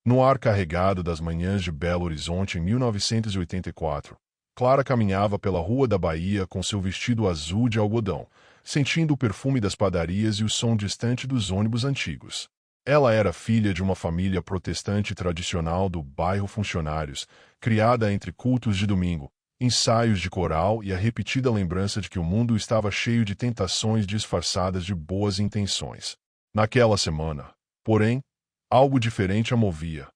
No ar carregado das manhãs de Belo Horizonte em 1984, Clara caminhava pela rua da Bahia com seu vestido azul de algodão, sentindo o perfume das padarias e o som distante dos ônibus antigos. Ela era filha de uma família protestante tradicional do bairro Funcionários, criada entre cultos de domingo, ensaios de coral e a repetida lembrança de que o mundo estava cheio de tentações disfarçadas de boas intenções. Naquela semana, porém, algo diferente a movia.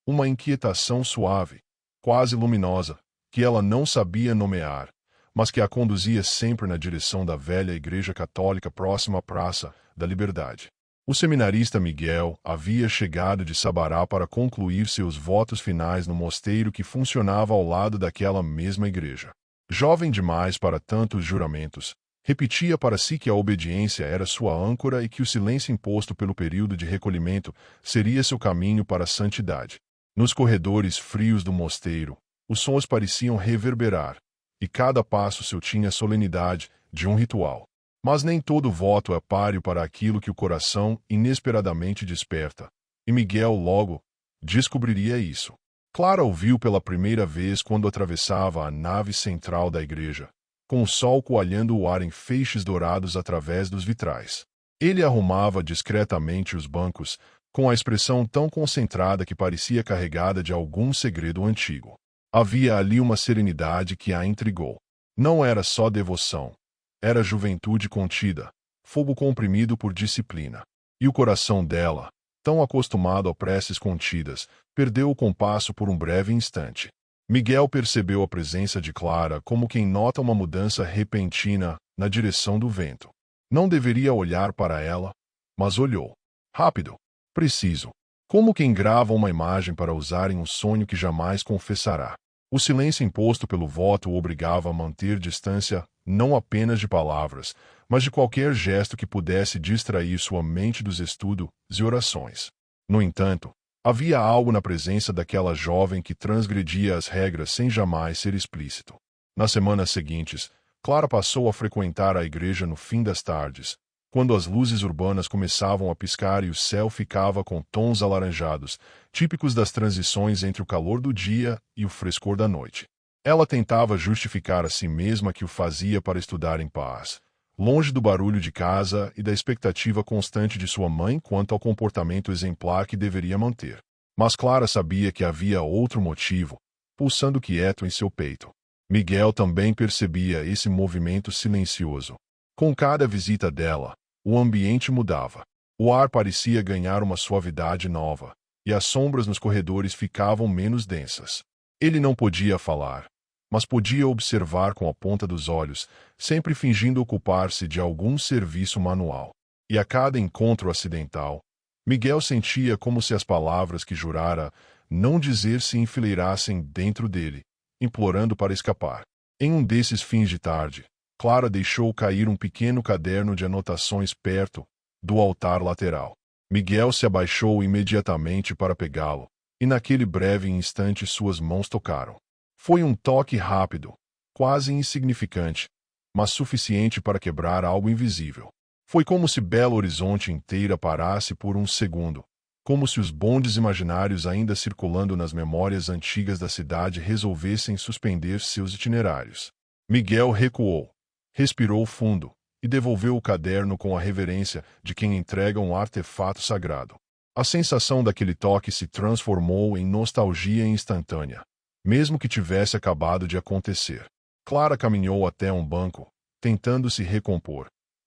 Uma inquietação suave, quase luminosa, que ela não sabia nomear, mas que a conduzia sempre na direção da velha igreja católica próxima à Praça da Liberdade. O seminarista Miguel havia chegado de Sabará para concluir seus votos finais no mosteiro que funcionava ao lado daquela mesma igreja. Jovem demais para tantos juramentos, repetia para si que a obediência era sua âncora e que o silêncio imposto pelo período de recolhimento seria seu caminho para a santidade. Nos corredores frios do mosteiro, os sons pareciam reverberar, e cada passo seu tinha a solenidade de um ritual. Mas nem todo voto é páreo para aquilo que o coração inesperadamente desperta, e Miguel logo descobriria isso. Clara o viu pela primeira vez quando atravessava a nave central da igreja, com o sol coalhando o ar em feixes dourados através dos vitrais. Ele arrumava discretamente os bancos, com a expressão tão concentrada que parecia carregada de algum segredo antigo. Havia ali uma serenidade que a intrigou. Não era só devoção. Era juventude contida, fogo comprimido por disciplina. E o coração dela, tão acostumado a preces contidas, perdeu o compasso por um breve instante. Miguel percebeu a presença de Clara como quem nota uma mudança repentina na direção do vento. Não deveria olhar para ela, mas olhou. Rápido, preciso, como quem grava uma imagem para usar em um sonho que jamais confessará. O silêncio imposto pelo voto o obrigava a manter distância não apenas de palavras, mas de qualquer gesto que pudesse distrair sua mente dos estudos e orações. No entanto, havia algo na presença daquela jovem que transgredia as regras sem jamais ser explícito. Nas semanas seguintes, Clara passou a frequentar a igreja no fim das tardes, quando as luzes urbanas começavam a piscar e o céu ficava com tons alaranjados, típicos das transições entre o calor do dia e o frescor da noite. Ela tentava justificar a si mesma que o fazia para estudar em paz, longe do barulho de casa e da expectativa constante de sua mãe quanto ao comportamento exemplar que deveria manter. Mas Clara sabia que havia outro motivo, pulsando quieto em seu peito. Miguel também percebia esse movimento silencioso. Com cada visita dela, o ambiente mudava. O ar parecia ganhar uma suavidade nova, e as sombras nos corredores ficavam menos densas. Ele não podia falar, mas podia observar com a ponta dos olhos, sempre fingindo ocupar-se de algum serviço manual. E a cada encontro acidental, Miguel sentia como se as palavras que jurara não dizer se enfileirassem dentro dele, implorando para escapar. Em um desses fins de tarde, Clara deixou cair um pequeno caderno de anotações perto do altar lateral. Miguel se abaixou imediatamente para pegá-lo, e naquele breve instante suas mãos tocaram. Foi um toque rápido, quase insignificante, mas suficiente para quebrar algo invisível. Foi como se Belo Horizonte inteira parasse por um segundo, como se os bondes imaginários ainda circulando nas memórias antigas da cidade resolvessem suspender seus itinerários. Miguel recuou, respirou fundo e devolveu o caderno com a reverência de quem entrega um artefato sagrado. A sensação daquele toque se transformou em nostalgia instantânea, mesmo que tivesse acabado de acontecer. Clara caminhou até um banco, tentando se recompor,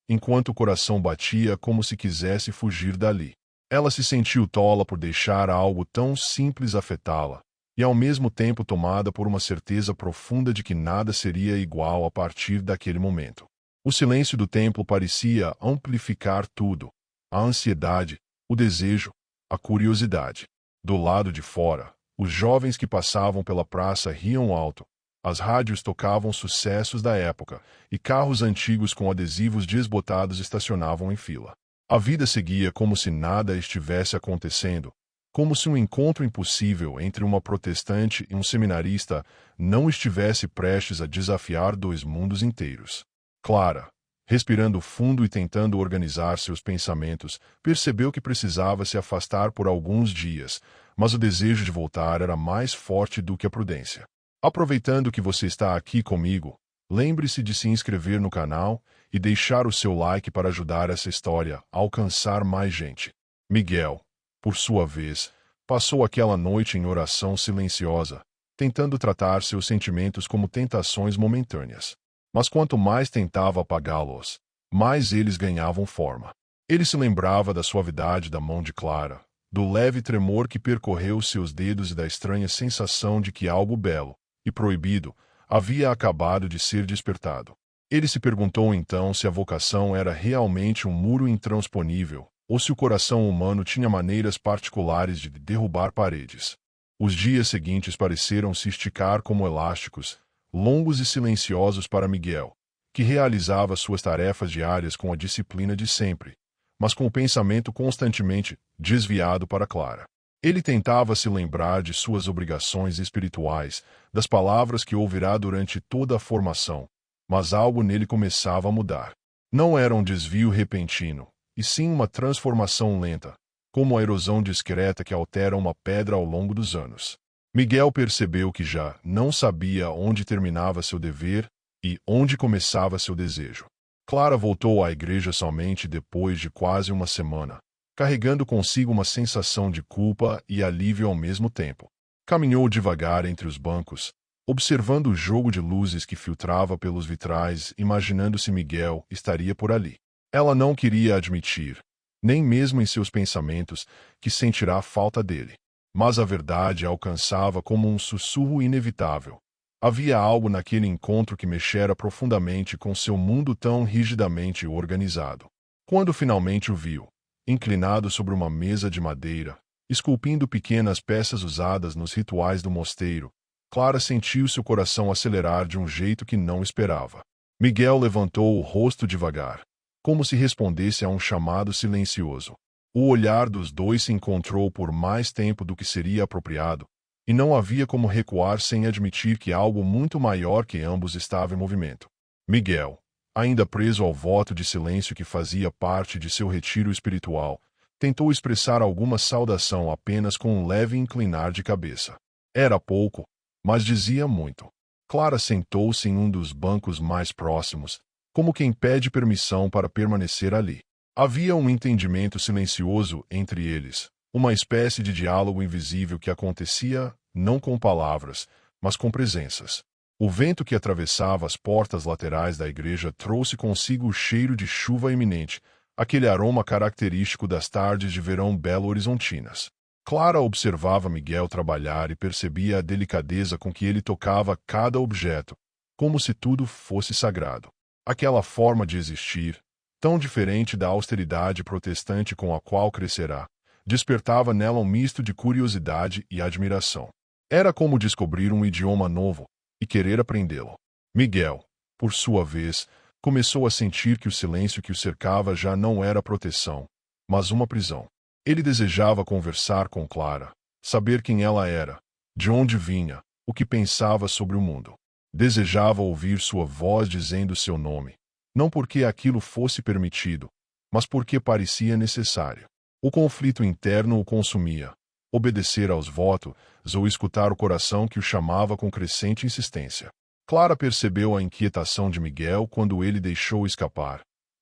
enquanto o coração batia como se quisesse fugir dali. Ela se sentiu tola por deixar algo tão simples afetá-la, e ao mesmo tempo tomada por uma certeza profunda de que nada seria igual a partir daquele momento. O silêncio do templo parecia amplificar tudo: a ansiedade, o desejo, a curiosidade. Do lado de fora, os jovens que passavam pela praça riam alto, as rádios tocavam sucessos da época, e carros antigos com adesivos desbotados estacionavam em fila. A vida seguia como se nada estivesse acontecendo, como se um encontro impossível entre uma protestante e um seminarista não estivesse prestes a desafiar dois mundos inteiros. Clara, respirando fundo e tentando organizar seus pensamentos, percebeu que precisava se afastar por alguns dias, mas o desejo de voltar era mais forte do que a prudência. Aproveitando que você está aqui comigo, lembre-se de se inscrever no canal e deixar o seu like para ajudar essa história a alcançar mais gente. Miguel, por sua vez, passou aquela noite em oração silenciosa, tentando tratar seus sentimentos como tentações momentâneas. Mas quanto mais tentava apagá-los, mais eles ganhavam forma. Ele se lembrava da suavidade da mão de Clara, do leve tremor que percorreu seus dedos e da estranha sensação de que algo belo e proibido havia acabado de ser despertado. Ele se perguntou então se a vocação era realmente um muro intransponível, ou se o coração humano tinha maneiras particulares de derrubar paredes. Os dias seguintes pareceram se esticar como elásticos, longos e silenciosos para Miguel, que realizava suas tarefas diárias com a disciplina de sempre, mas com o pensamento constantemente desviado para Clara. Ele tentava se lembrar de suas obrigações espirituais, das palavras que ouvirá durante toda a formação, mas algo nele começava a mudar. Não era um desvio repentino, e sim uma transformação lenta, como a erosão discreta que altera uma pedra ao longo dos anos. Miguel percebeu que já não sabia onde terminava seu dever e onde começava seu desejo. Clara voltou à igreja somente depois de quase uma semana, carregando consigo uma sensação de culpa e alívio ao mesmo tempo. Caminhou devagar entre os bancos, observando o jogo de luzes que filtrava pelos vitrais, imaginando se Miguel estaria por ali. Ela não queria admitir, nem mesmo em seus pensamentos, que sentirá falta dele. Mas a verdade a alcançava como um sussurro inevitável. Havia algo naquele encontro que mexera profundamente com seu mundo tão rigidamente organizado. Quando finalmente o viu, inclinado sobre uma mesa de madeira, esculpindo pequenas peças usadas nos rituais do mosteiro, Clara sentiu seu coração acelerar de um jeito que não esperava. Miguel levantou o rosto devagar, como se respondesse a um chamado silencioso. O olhar dos dois se encontrou por mais tempo do que seria apropriado, e não havia como recuar sem admitir que algo muito maior que ambos estava em movimento. Miguel, ainda preso ao voto de silêncio que fazia parte de seu retiro espiritual, tentou expressar alguma saudação apenas com um leve inclinar de cabeça. Era pouco, mas dizia muito. Clara sentou-se em um dos bancos mais próximos, como quem pede permissão para permanecer ali. Havia um entendimento silencioso entre eles, uma espécie de diálogo invisível que acontecia não com palavras, mas com presenças. O vento que atravessava as portas laterais da igreja trouxe consigo o cheiro de chuva iminente, aquele aroma característico das tardes de verão belo-horizontinas. Clara observava Miguel trabalhar e percebia a delicadeza com que ele tocava cada objeto, como se tudo fosse sagrado. Aquela forma de existir, tão diferente da austeridade protestante com a qual crescerá, despertava nela um misto de curiosidade e admiração. Era como descobrir um idioma novo e querer aprendê-lo. Miguel, por sua vez, começou a sentir que o silêncio que o cercava já não era proteção, mas uma prisão. Ele desejava conversar com Clara, saber quem ela era, de onde vinha, o que pensava sobre o mundo. Desejava ouvir sua voz dizendo seu nome, não porque aquilo fosse permitido, mas porque parecia necessário. O conflito interno o consumia, obedecer aos votos ou escutar o coração que o chamava com crescente insistência. Clara percebeu a inquietação de Miguel quando ele deixou escapar,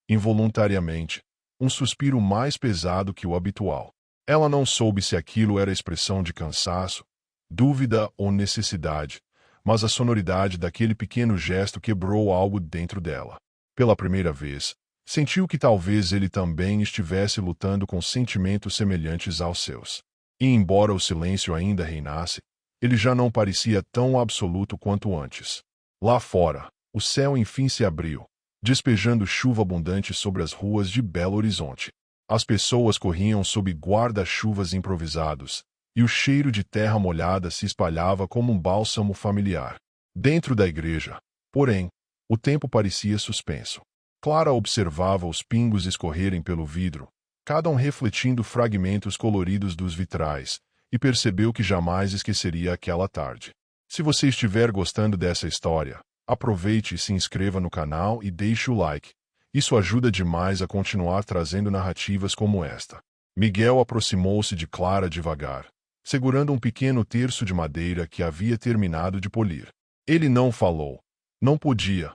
involuntariamente, um suspiro mais pesado que o habitual. Ela não soube se aquilo era expressão de cansaço, dúvida ou necessidade, mas a sonoridade daquele pequeno gesto quebrou algo dentro dela. Pela primeira vez, sentiu que talvez ele também estivesse lutando com sentimentos semelhantes aos seus. E embora o silêncio ainda reinasse, ele já não parecia tão absoluto quanto antes. Lá fora, o céu enfim se abriu, despejando chuva abundante sobre as ruas de Belo Horizonte. As pessoas corriam sob guarda-chuvas improvisados, e o cheiro de terra molhada se espalhava como um bálsamo familiar. Dentro da igreja, porém, o tempo parecia suspenso. Clara observava os pingos escorrerem pelo vidro, cada um refletindo fragmentos coloridos dos vitrais, e percebeu que jamais esqueceria aquela tarde. Se você estiver gostando dessa história, aproveite e se inscreva no canal e deixe o like. Isso ajuda demais a continuar trazendo narrativas como esta. Miguel aproximou-se de Clara devagar, segurando um pequeno terço de madeira que havia terminado de polir. Ele não falou. Não podia,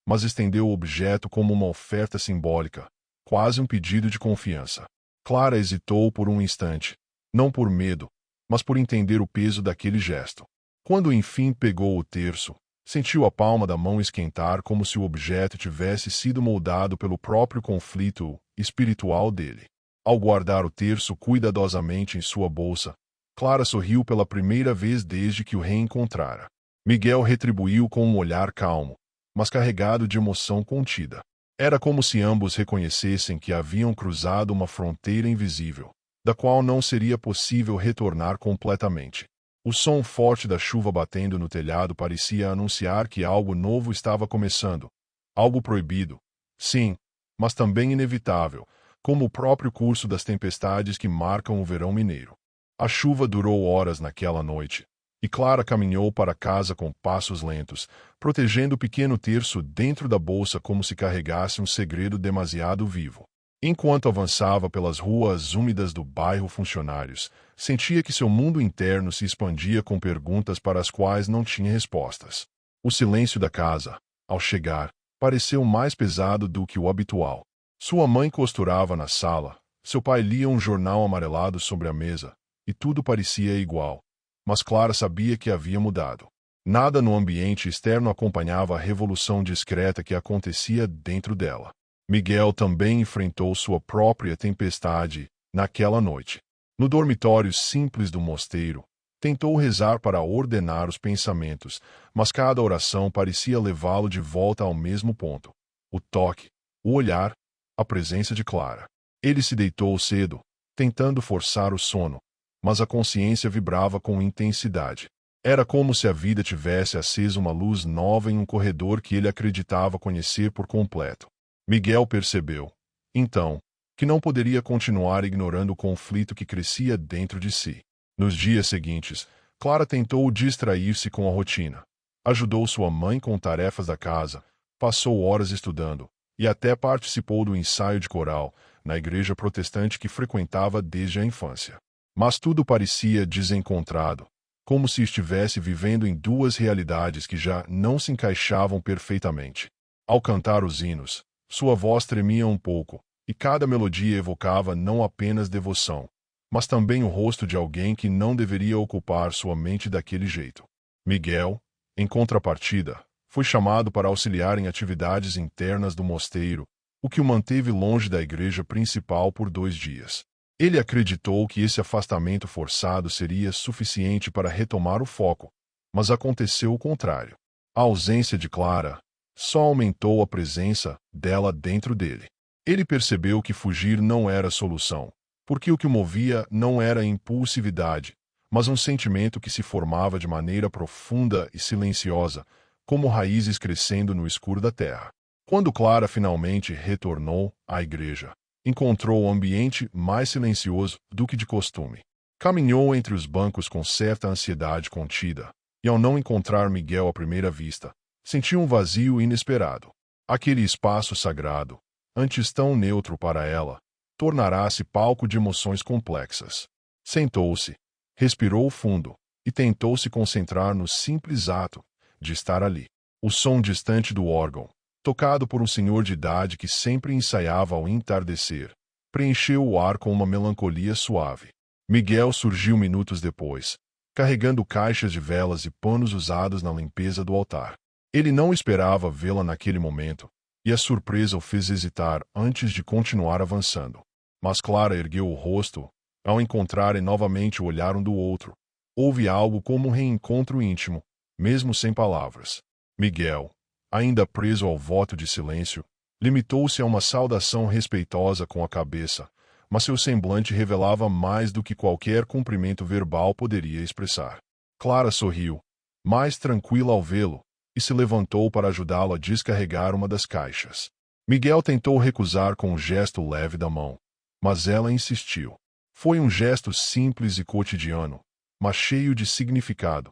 mas estendeu o objeto como uma oferta simbólica, quase um pedido de confiança. Clara hesitou por um instante, não por medo, mas por entender o peso daquele gesto. Quando enfim pegou o terço, sentiu a palma da mão esquentar como se o objeto tivesse sido moldado pelo próprio conflito espiritual dele. Ao guardar o terço cuidadosamente em sua bolsa, Clara sorriu pela primeira vez desde que o reencontrara. Miguel retribuiu com um olhar calmo, mas carregado de emoção contida. Era como se ambos reconhecessem que haviam cruzado uma fronteira invisível, da qual não seria possível retornar completamente. O som forte da chuva batendo no telhado parecia anunciar que algo novo estava começando. Algo proibido. Sim, mas também inevitável, como o próprio curso das tempestades que marcam o verão mineiro. A chuva durou horas naquela noite, e Clara caminhou para casa com passos lentos, protegendo o pequeno terço dentro da bolsa como se carregasse um segredo demasiado vivo. Enquanto avançava pelas ruas úmidas do bairro Funcionários, sentia que seu mundo interno se expandia com perguntas para as quais não tinha respostas. O silêncio da casa, ao chegar, pareceu mais pesado do que o habitual. Sua mãe costurava na sala, seu pai lia um jornal amarelado sobre a mesa, e tudo parecia igual. Mas Clara sabia que havia mudado. Nada no ambiente externo acompanhava a revolução discreta que acontecia dentro dela. Miguel também enfrentou sua própria tempestade naquela noite. No dormitório simples do mosteiro, tentou rezar para ordenar os pensamentos, mas cada oração parecia levá-lo de volta ao mesmo ponto. O toque, o olhar, a presença de Clara. Ele se deitou cedo, tentando forçar o sono, mas a consciência vibrava com intensidade. Era como se a vida tivesse aceso uma luz nova em um corredor que ele acreditava conhecer por completo. Miguel percebeu, então, que não poderia continuar ignorando o conflito que crescia dentro de si. Nos dias seguintes, Clara tentou distrair-se com a rotina. Ajudou sua mãe com tarefas da casa, passou horas estudando, e até participou do ensaio de coral, na igreja protestante que frequentava desde a infância. Mas tudo parecia desencontrado, como se estivesse vivendo em duas realidades que já não se encaixavam perfeitamente. Ao cantar os hinos, sua voz tremia um pouco, e cada melodia evocava não apenas devoção, mas também o rosto de alguém que não deveria ocupar sua mente daquele jeito. Miguel, em contrapartida, foi chamado para auxiliar em atividades internas do mosteiro, o que o manteve longe da igreja principal por 2 dias. Ele acreditou que esse afastamento forçado seria suficiente para retomar o foco, mas aconteceu o contrário. A ausência de Clara só aumentou a presença dela dentro dele. Ele percebeu que fugir não era a solução, porque o que o movia não era a impulsividade, mas um sentimento que se formava de maneira profunda e silenciosa, como raízes crescendo no escuro da terra. Quando Clara finalmente retornou à igreja, encontrou o ambiente mais silencioso do que de costume. Caminhou entre os bancos com certa ansiedade contida, e ao não encontrar Miguel à primeira vista, sentiu um vazio inesperado. Aquele espaço sagrado, antes tão neutro para ela, tornará-se palco de emoções complexas. Sentou-se, respirou fundo, e tentou se concentrar no simples ato de estar ali. O som distante do órgão, tocado por um senhor de idade que sempre ensaiava ao entardecer, preencheu o ar com uma melancolia suave. Miguel surgiu minutos depois, carregando caixas de velas e panos usados na limpeza do altar. Ele não esperava vê-la naquele momento, e a surpresa o fez hesitar antes de continuar avançando. Mas Clara ergueu o rosto, ao encontrarem novamente o olhar um do outro. Houve algo como um reencontro íntimo, mesmo sem palavras. Miguel, ainda preso ao voto de silêncio, limitou-se a uma saudação respeitosa com a cabeça, mas seu semblante revelava mais do que qualquer cumprimento verbal poderia expressar. Clara sorriu, mais tranquila ao vê-lo, e se levantou para ajudá-lo a descarregar uma das caixas. Miguel tentou recusar com um gesto leve da mão, mas ela insistiu. Foi um gesto simples e cotidiano, mas cheio de significado,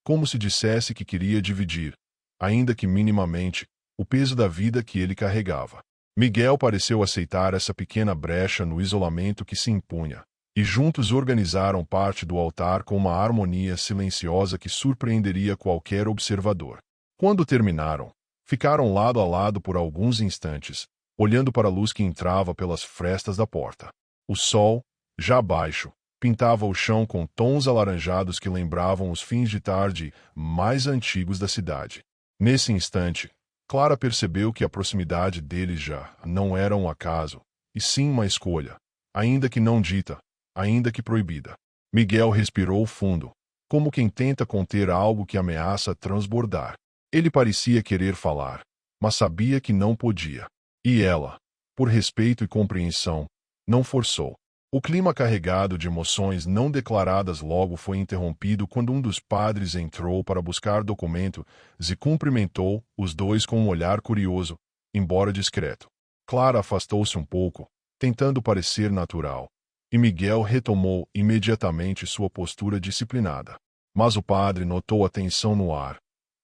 como se dissesse que queria dividir, ainda que minimamente, o peso da vida que ele carregava. Miguel pareceu aceitar essa pequena brecha no isolamento que se impunha, e juntos organizaram parte do altar com uma harmonia silenciosa que surpreenderia qualquer observador. Quando terminaram, ficaram lado a lado por alguns instantes, olhando para a luz que entrava pelas frestas da porta. O sol, já baixo, pintava o chão com tons alaranjados que lembravam os fins de tarde mais antigos da cidade. Nesse instante, Clara percebeu que a proximidade deles já não era um acaso, e sim uma escolha, ainda que não dita, ainda que proibida. Miguel respirou fundo, como quem tenta conter algo que ameaça transbordar. Ele parecia querer falar, mas sabia que não podia. E ela, por respeito e compreensão, não forçou. O clima carregado de emoções não declaradas logo foi interrompido quando um dos padres entrou para buscar documentos e cumprimentou os dois com um olhar curioso, embora discreto. Clara afastou-se um pouco, tentando parecer natural, e Miguel retomou imediatamente sua postura disciplinada. Mas o padre notou a tensão no ar,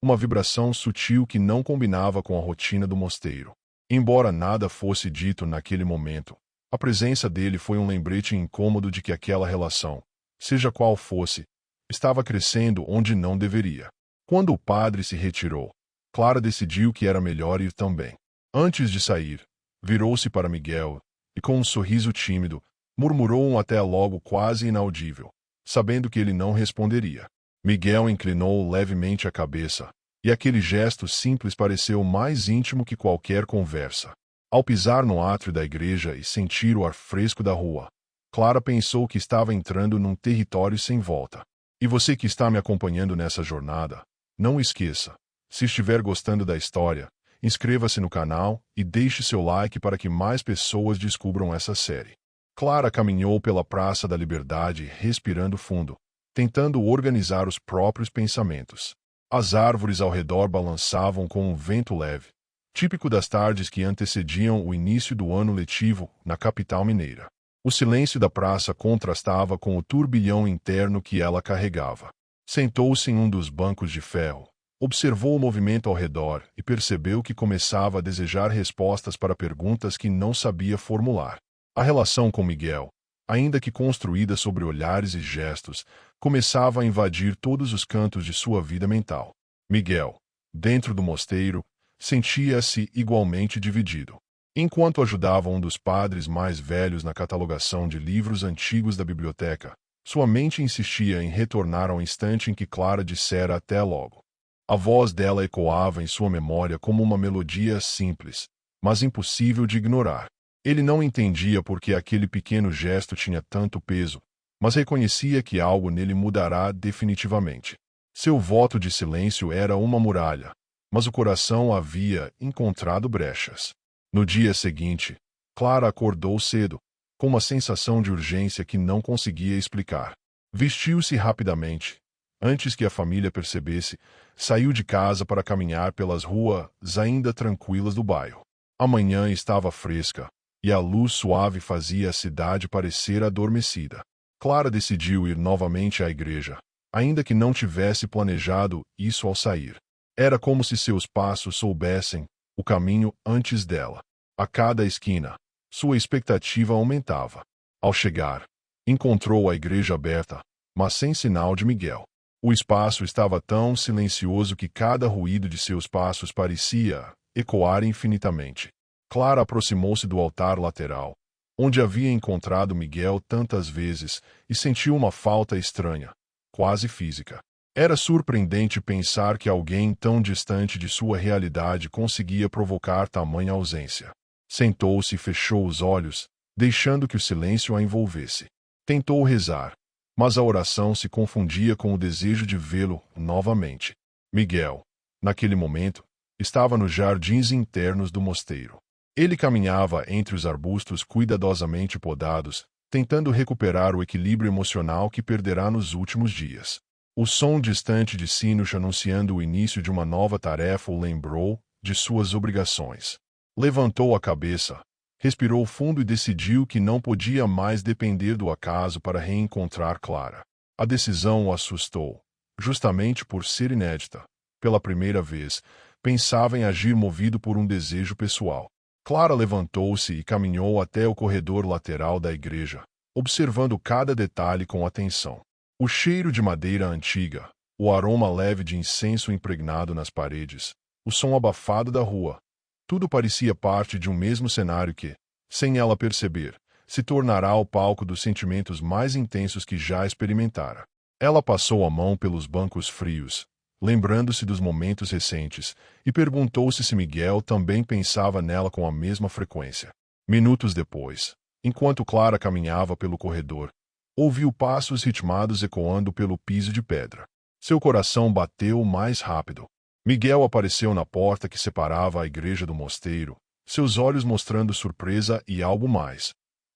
uma vibração sutil que não combinava com a rotina do mosteiro. Embora nada fosse dito naquele momento, a presença dele foi um lembrete incômodo de que aquela relação, seja qual fosse, estava crescendo onde não deveria. Quando o padre se retirou, Clara decidiu que era melhor ir também. Antes de sair, virou-se para Miguel e, com um sorriso tímido, murmurou um até logo quase inaudível, sabendo que ele não responderia. Miguel inclinou levemente a cabeça, e aquele gesto simples pareceu mais íntimo que qualquer conversa. Ao pisar no átrio da igreja e sentir o ar fresco da rua, Clara pensou que estava entrando num território sem volta. E você que está me acompanhando nessa jornada, não esqueça, se estiver gostando da história, inscreva-se no canal e deixe seu like para que mais pessoas descubram essa série. Clara caminhou pela Praça da Liberdade respirando fundo, tentando organizar os próprios pensamentos. As árvores ao redor balançavam com um vento leve, típico das tardes que antecediam o início do ano letivo na capital mineira. O silêncio da praça contrastava com o turbilhão interno que ela carregava. Sentou-se em um dos bancos de ferro, observou o movimento ao redor e percebeu que começava a desejar respostas para perguntas que não sabia formular. A relação com Miguel, ainda que construída sobre olhares e gestos, começava a invadir todos os cantos de sua vida mental. Miguel, dentro do mosteiro, sentia-se igualmente dividido. Enquanto ajudava um dos padres mais velhos na catalogação de livros antigos da biblioteca, sua mente insistia em retornar ao instante em que Clara dissera até logo. A voz dela ecoava em sua memória como uma melodia simples, mas impossível de ignorar. Ele não entendia por que aquele pequeno gesto tinha tanto peso, mas reconhecia que algo nele mudará definitivamente. Seu voto de silêncio era uma muralha, mas o coração havia encontrado brechas. No dia seguinte, Clara acordou cedo, com uma sensação de urgência que não conseguia explicar. Vestiu-se rapidamente. Antes que a família percebesse, saiu de casa para caminhar pelas ruas ainda tranquilas do bairro. A manhã estava fresca, e a luz suave fazia a cidade parecer adormecida. Clara decidiu ir novamente à igreja, ainda que não tivesse planejado isso ao sair. Era como se seus passos soubessem o caminho antes dela. A cada esquina, sua expectativa aumentava. Ao chegar, encontrou a igreja aberta, mas sem sinal de Miguel. O espaço estava tão silencioso que cada ruído de seus passos parecia ecoar infinitamente. Clara aproximou-se do altar lateral, onde havia encontrado Miguel tantas vezes, e sentiu uma falta estranha, quase física. Era surpreendente pensar que alguém tão distante de sua realidade conseguia provocar tamanha ausência. Sentou-se e fechou os olhos, deixando que o silêncio a envolvesse. Tentou rezar, mas a oração se confundia com o desejo de vê-lo novamente. Miguel, naquele momento, estava nos jardins internos do mosteiro. Ele caminhava entre os arbustos cuidadosamente podados, tentando recuperar o equilíbrio emocional que perderá nos últimos dias. O som distante de sinos anunciando o início de uma nova tarefa o lembrou de suas obrigações. Levantou a cabeça, respirou fundo e decidiu que não podia mais depender do acaso para reencontrar Clara. A decisão o assustou, justamente por ser inédita. Pela primeira vez, pensava em agir movido por um desejo pessoal. Clara levantou-se e caminhou até o corredor lateral da igreja, observando cada detalhe com atenção. O cheiro de madeira antiga, o aroma leve de incenso impregnado nas paredes, o som abafado da rua. Tudo parecia parte de um mesmo cenário que, sem ela perceber, se tornará o palco dos sentimentos mais intensos que já experimentara. Ela passou a mão pelos bancos frios, lembrando-se dos momentos recentes, e perguntou-se se Miguel também pensava nela com a mesma frequência. Minutos depois, enquanto Clara caminhava pelo corredor, ouviu passos ritmados ecoando pelo piso de pedra. Seu coração bateu mais rápido. Miguel apareceu na porta que separava a igreja do mosteiro, seus olhos mostrando surpresa e algo mais.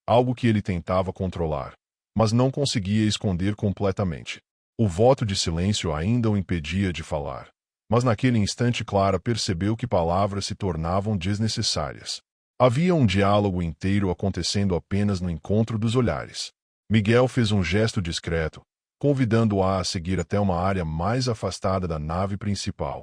Algo que ele tentava controlar, mas não conseguia esconder completamente. O voto de silêncio ainda o impedia de falar. Mas naquele instante Clara percebeu que palavras se tornavam desnecessárias. Havia um diálogo inteiro acontecendo apenas no encontro dos olhares. Miguel fez um gesto discreto, convidando-a a seguir até uma área mais afastada da nave principal,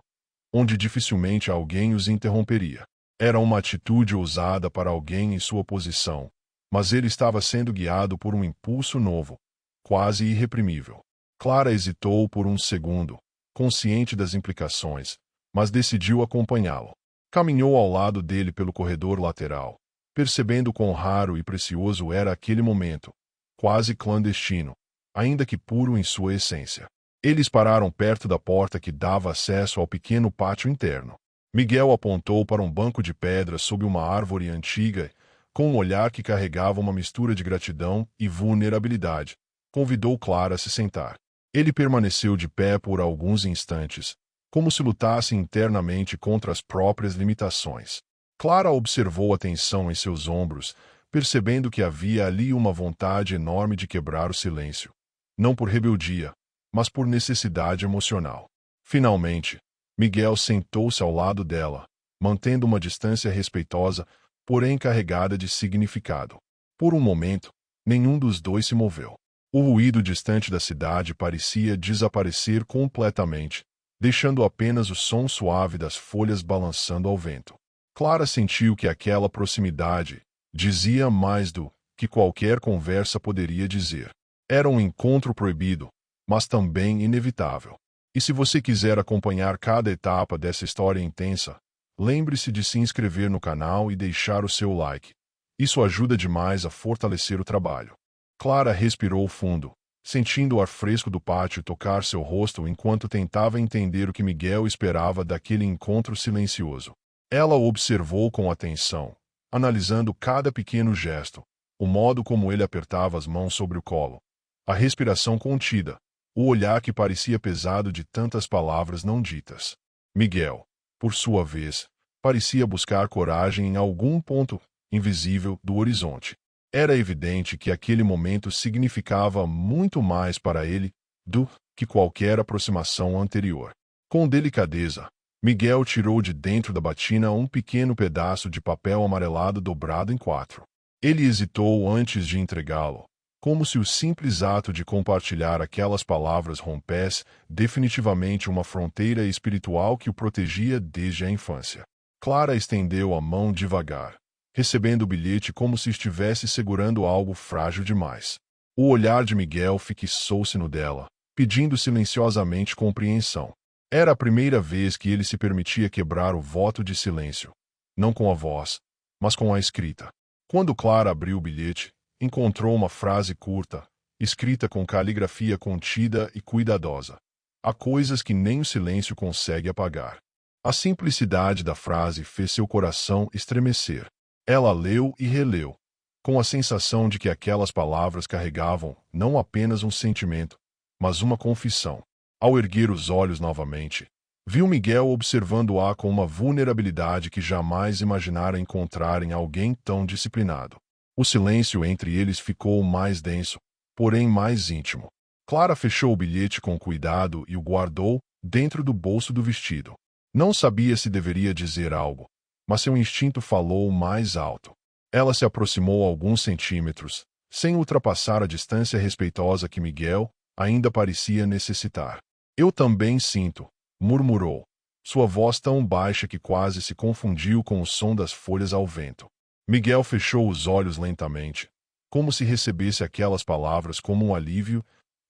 onde dificilmente alguém os interromperia. Era uma atitude ousada para alguém em sua posição, mas ele estava sendo guiado por um impulso novo, quase irreprimível. Clara hesitou por um segundo, consciente das implicações, mas decidiu acompanhá-lo. Caminhou ao lado dele pelo corredor lateral, percebendo quão raro e precioso era aquele momento, quase clandestino, ainda que puro em sua essência. Eles pararam perto da porta que dava acesso ao pequeno pátio interno. Miguel apontou para um banco de pedra sob uma árvore antiga, com um olhar que carregava uma mistura de gratidão e vulnerabilidade. Convidou Clara a se sentar. Ele permaneceu de pé por alguns instantes, como se lutasse internamente contra as próprias limitações. Clara observou a tensão em seus ombros, percebendo que havia ali uma vontade enorme de quebrar o silêncio. Não por rebeldia, mas por necessidade emocional. Finalmente, Miguel sentou-se ao lado dela, mantendo uma distância respeitosa, porém carregada de significado. Por um momento, nenhum dos dois se moveu. O ruído distante da cidade parecia desaparecer completamente, deixando apenas o som suave das folhas balançando ao vento. Clara sentiu que aquela proximidade dizia mais do que qualquer conversa poderia dizer. Era um encontro proibido, mas também inevitável. E se você quiser acompanhar cada etapa dessa história intensa, lembre-se de se inscrever no canal e deixar o seu like. Isso ajuda demais a fortalecer o trabalho. Clara respirou fundo, sentindo o ar fresco do pátio tocar seu rosto enquanto tentava entender o que Miguel esperava daquele encontro silencioso. Ela o observou com atenção, analisando cada pequeno gesto, o modo como ele apertava as mãos sobre o colo, a respiração contida, o olhar que parecia pesado de tantas palavras não ditas. Miguel, por sua vez, parecia buscar coragem em algum ponto invisível do horizonte. Era evidente que aquele momento significava muito mais para ele do que qualquer aproximação anterior. Com delicadeza, Miguel tirou de dentro da batina um pequeno pedaço de papel amarelado dobrado em 4. Ele hesitou antes de entregá-lo, como se o simples ato de compartilhar aquelas palavras rompesse definitivamente uma fronteira espiritual que o protegia desde a infância. Clara estendeu a mão devagar, recebendo o bilhete como se estivesse segurando algo frágil demais. O olhar de Miguel fixou-se no dela, pedindo silenciosamente compreensão. Era a primeira vez que ele se permitia quebrar o voto de silêncio, não com a voz, mas com a escrita. Quando Clara abriu o bilhete, encontrou uma frase curta, escrita com caligrafia contida e cuidadosa. Há coisas que nem o silêncio consegue apagar. A simplicidade da frase fez seu coração estremecer. Ela leu e releu, com a sensação de que aquelas palavras carregavam não apenas um sentimento, mas uma confissão. Ao erguer os olhos novamente, viu Miguel observando-a com uma vulnerabilidade que jamais imaginara encontrar em alguém tão disciplinado. O silêncio entre eles ficou mais denso, porém mais íntimo. Clara fechou o bilhete com cuidado e o guardou dentro do bolso do vestido. Não sabia se deveria dizer algo, mas seu instinto falou mais alto. Ela se aproximou alguns centímetros, sem ultrapassar a distância respeitosa que Miguel ainda parecia necessitar. Eu também sinto, murmurou, sua voz tão baixa que quase se confundiu com o som das folhas ao vento. Miguel fechou os olhos lentamente, como se recebesse aquelas palavras como um alívio,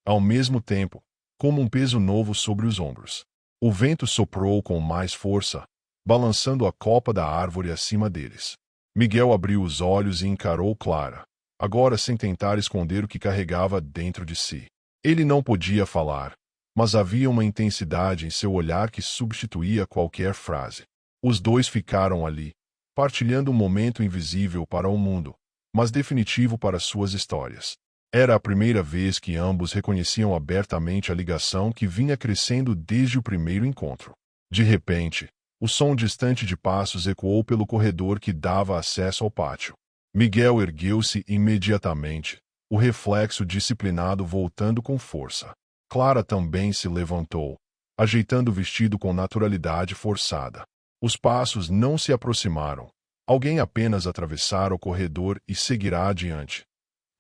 ao mesmo tempo, como um peso novo sobre os ombros. O vento soprou com mais força, balançando a copa da árvore acima deles. Miguel abriu os olhos e encarou Clara, agora sem tentar esconder o que carregava dentro de si. Ele não podia falar, mas havia uma intensidade em seu olhar que substituía qualquer frase. Os dois ficaram ali, partilhando um momento invisível para o mundo, mas definitivo para suas histórias. Era a primeira vez que ambos reconheciam abertamente a ligação que vinha crescendo desde o primeiro encontro. De repente, o som distante de passos ecoou pelo corredor que dava acesso ao pátio. Miguel ergueu-se imediatamente, o reflexo disciplinado voltando com força. Clara também se levantou, ajeitando o vestido com naturalidade forçada. Os passos não se aproximaram. Alguém apenas atravessara o corredor e seguirá adiante.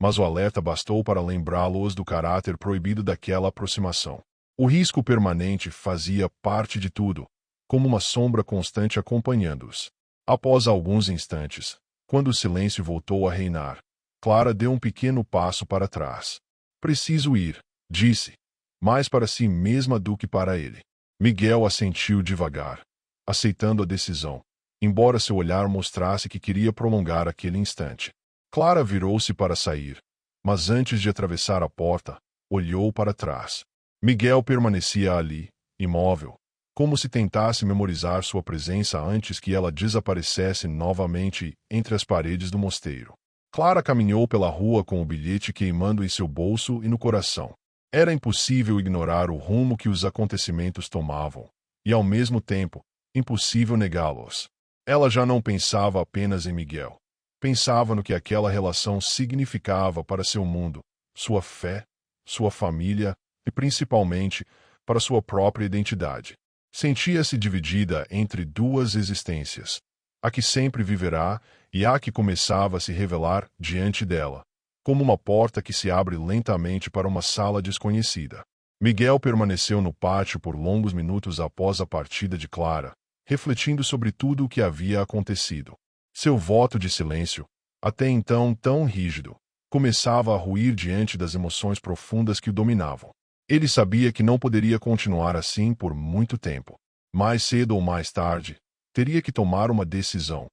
Mas o alerta bastou para lembrá-los do caráter proibido daquela aproximação. O risco permanente fazia parte de tudo, como uma sombra constante acompanhando-os. Após alguns instantes, quando o silêncio voltou a reinar, Clara deu um pequeno passo para trás. Preciso ir, disse, mais para si mesma do que para ele. Miguel assentiu devagar, aceitando a decisão, embora seu olhar mostrasse que queria prolongar aquele instante. Clara virou-se para sair, mas antes de atravessar a porta, olhou para trás. Miguel permanecia ali, imóvel, como se tentasse memorizar sua presença antes que ela desaparecesse novamente entre as paredes do mosteiro. Clara caminhou pela rua com o bilhete queimando em seu bolso e no coração. Era impossível ignorar o rumo que os acontecimentos tomavam, e ao mesmo tempo, impossível negá-los. Ela já não pensava apenas em Miguel. Pensava no que aquela relação significava para seu mundo, sua fé, sua família e, principalmente, para sua própria identidade. Sentia-se dividida entre duas existências, a que sempre viverá e a que começava a se revelar diante dela, como uma porta que se abre lentamente para uma sala desconhecida. Miguel permaneceu no pátio por longos minutos após a partida de Clara, refletindo sobre tudo o que havia acontecido. Seu voto de silêncio, até então tão rígido, começava a ruir diante das emoções profundas que o dominavam. Ele sabia que não poderia continuar assim por muito tempo. Mais cedo ou mais tarde, teria que tomar uma decisão,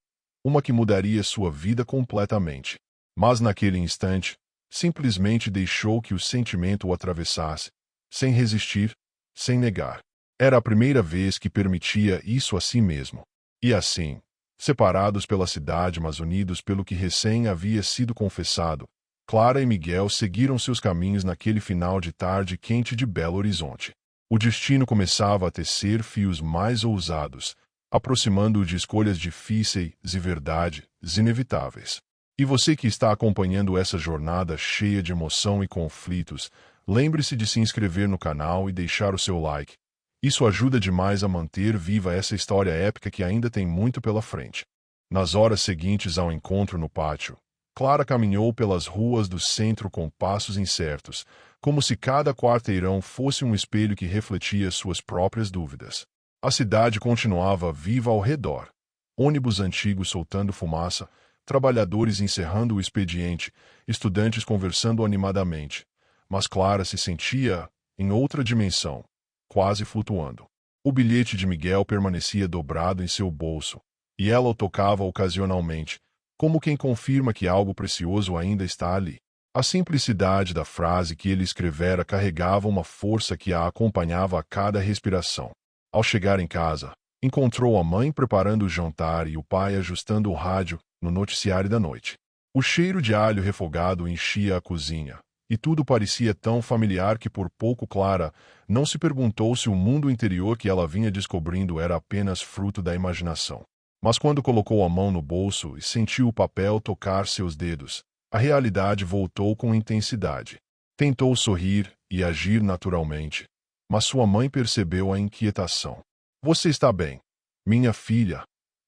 uma que mudaria sua vida completamente. Mas naquele instante, simplesmente deixou que o sentimento o atravessasse, sem resistir, sem negar. Era a primeira vez que permitia isso a si mesmo. E assim, separados pela cidade mas unidos pelo que recém havia sido confessado, Clara e Miguel seguiram seus caminhos naquele final de tarde quente de Belo Horizonte. O destino começava a tecer fios mais ousados, aproximando-o de escolhas difíceis e verdades inevitáveis. E você que está acompanhando essa jornada cheia de emoção e conflitos, lembre-se de se inscrever no canal e deixar o seu like. Isso ajuda demais a manter viva essa história épica que ainda tem muito pela frente. Nas horas seguintes ao encontro no pátio, Clara caminhou pelas ruas do centro com passos incertos, como se cada quarteirão fosse um espelho que refletia suas próprias dúvidas. A cidade continuava viva ao redor. Ônibus antigos soltando fumaça, trabalhadores encerrando o expediente, estudantes conversando animadamente. Mas Clara se sentia em outra dimensão, quase flutuando. O bilhete de Miguel permanecia dobrado em seu bolso, e ela o tocava ocasionalmente, como quem confirma que algo precioso ainda está ali. A simplicidade da frase que ele escrevera carregava uma força que a acompanhava a cada respiração. Ao chegar em casa, encontrou a mãe preparando o jantar e o pai ajustando o rádio no noticiário da noite. O cheiro de alho refogado enchia a cozinha, e tudo parecia tão familiar que por pouco Clara não se perguntou se o mundo interior que ela vinha descobrindo era apenas fruto da imaginação. Mas quando colocou a mão no bolso e sentiu o papel tocar seus dedos, a realidade voltou com intensidade. Tentou sorrir e agir naturalmente, mas sua mãe percebeu a inquietação. "Você está bem, minha filha?"